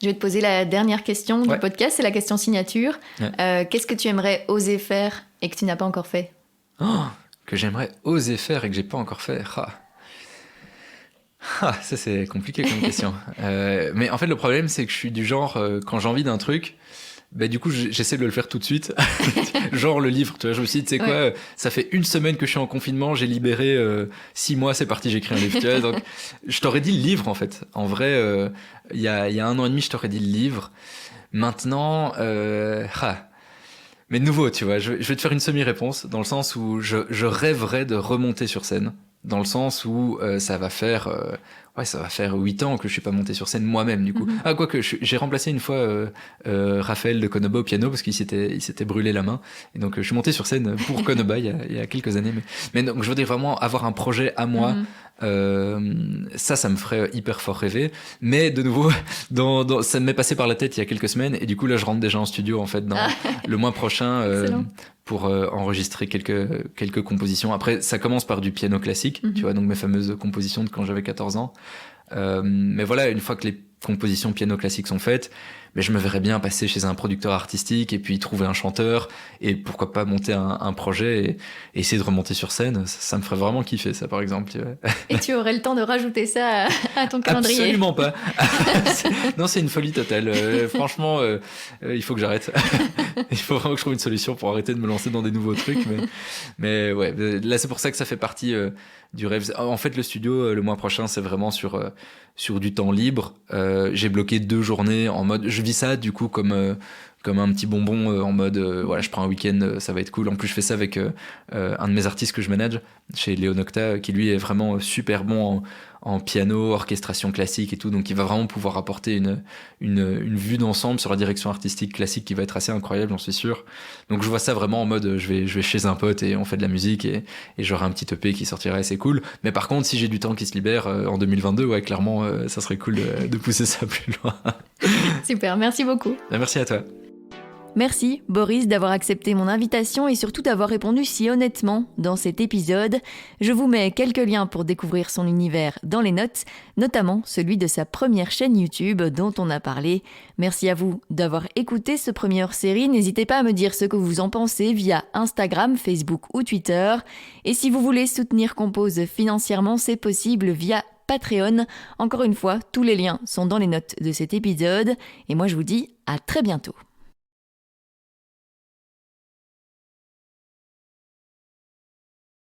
Je vais te poser la dernière question du podcast, c'est la question signature. Qu'est-ce que tu aimerais oser faire et que tu n'as pas encore fait? Que j'aimerais oser faire et que j'ai pas encore fait. Ça c'est compliqué comme question. Mais en fait le problème c'est que je suis du genre quand j'ai envie d'un truc, bah du coup j'essaie de le faire tout de suite. Genre le livre, tu vois, je me suis dit tu sais quoi, ça fait une semaine que je suis en confinement, j'ai libéré 6 mois, c'est parti, j'écris un livre, tu vois. Donc je t'aurais dit le livre en fait. En vrai il y a 1 an et demi je t'aurais dit le livre. Maintenant mais de nouveau, tu vois, je vais te faire une semi-réponse, dans le sens où je rêverais de remonter sur scène, dans le sens où ça va faire 8 ans que je suis pas monté sur scène moi-même, du coup. Quoique, j'ai remplacé une fois Raphaël de Konoba au piano, parce qu'il s'était brûlé la main, et donc je suis monté sur scène pour Konoba il y a quelques années. Mais donc, je voudrais vraiment avoir un projet à moi, ça me ferait hyper fort rêver, mais de nouveau ça m'est passé par la tête il y a quelques semaines, et du coup là je rentre déjà en studio en fait le mois prochain pour enregistrer quelques compositions. Après ça commence par du piano classique, tu vois, donc mes fameuses compositions de quand j'avais 14 ans, mais voilà, une fois que les compositions piano classiques sont faites, mais je me verrais bien passer chez un producteur artistique et puis trouver un chanteur, et pourquoi pas monter un projet et essayer de remonter sur scène. Ça me ferait vraiment kiffer, ça, par exemple, tu vois. Et tu aurais le temps de rajouter ça à ton calendrier? Absolument pas. Non, c'est une folie totale. Franchement, il faut que j'arrête. Il faut vraiment que je trouve une solution pour arrêter de me lancer dans des nouveaux trucs, mais ouais, là c'est pour ça que ça fait partie du rêve. En fait, le studio le mois prochain, c'est vraiment sur du temps libre. J'ai bloqué 2 journées en mode, je vis ça du coup comme un petit bonbon, en mode voilà, je prends un week-end, ça va être cool. En plus je fais ça avec un de mes artistes que je manage chez Léo Nocta, qui lui est vraiment super bon en piano, orchestration classique et tout, donc il va vraiment pouvoir apporter une vue d'ensemble sur la direction artistique classique qui va être assez incroyable, j'en suis sûr. Donc je vois ça vraiment en mode je vais chez un pote et on fait de la musique, et j'aurai un petit EP qui sortira et c'est cool. Mais par contre si j'ai du temps qui se libère en 2022, ouais, clairement ça serait cool de pousser ça plus loin. Super, merci beaucoup. Merci à toi. Merci Boris d'avoir accepté mon invitation et surtout d'avoir répondu si honnêtement dans cet épisode. Je vous mets quelques liens pour découvrir son univers dans les notes, notamment celui de sa première chaîne YouTube dont on a parlé. Merci à vous d'avoir écouté ce premier hors-série. N'hésitez pas à me dire ce que vous en pensez via Instagram, Facebook ou Twitter. Et si vous voulez soutenir Compose financièrement, c'est possible via Patreon. Encore une fois, tous les liens sont dans les notes de cet épisode. Et moi je vous dis à très bientôt.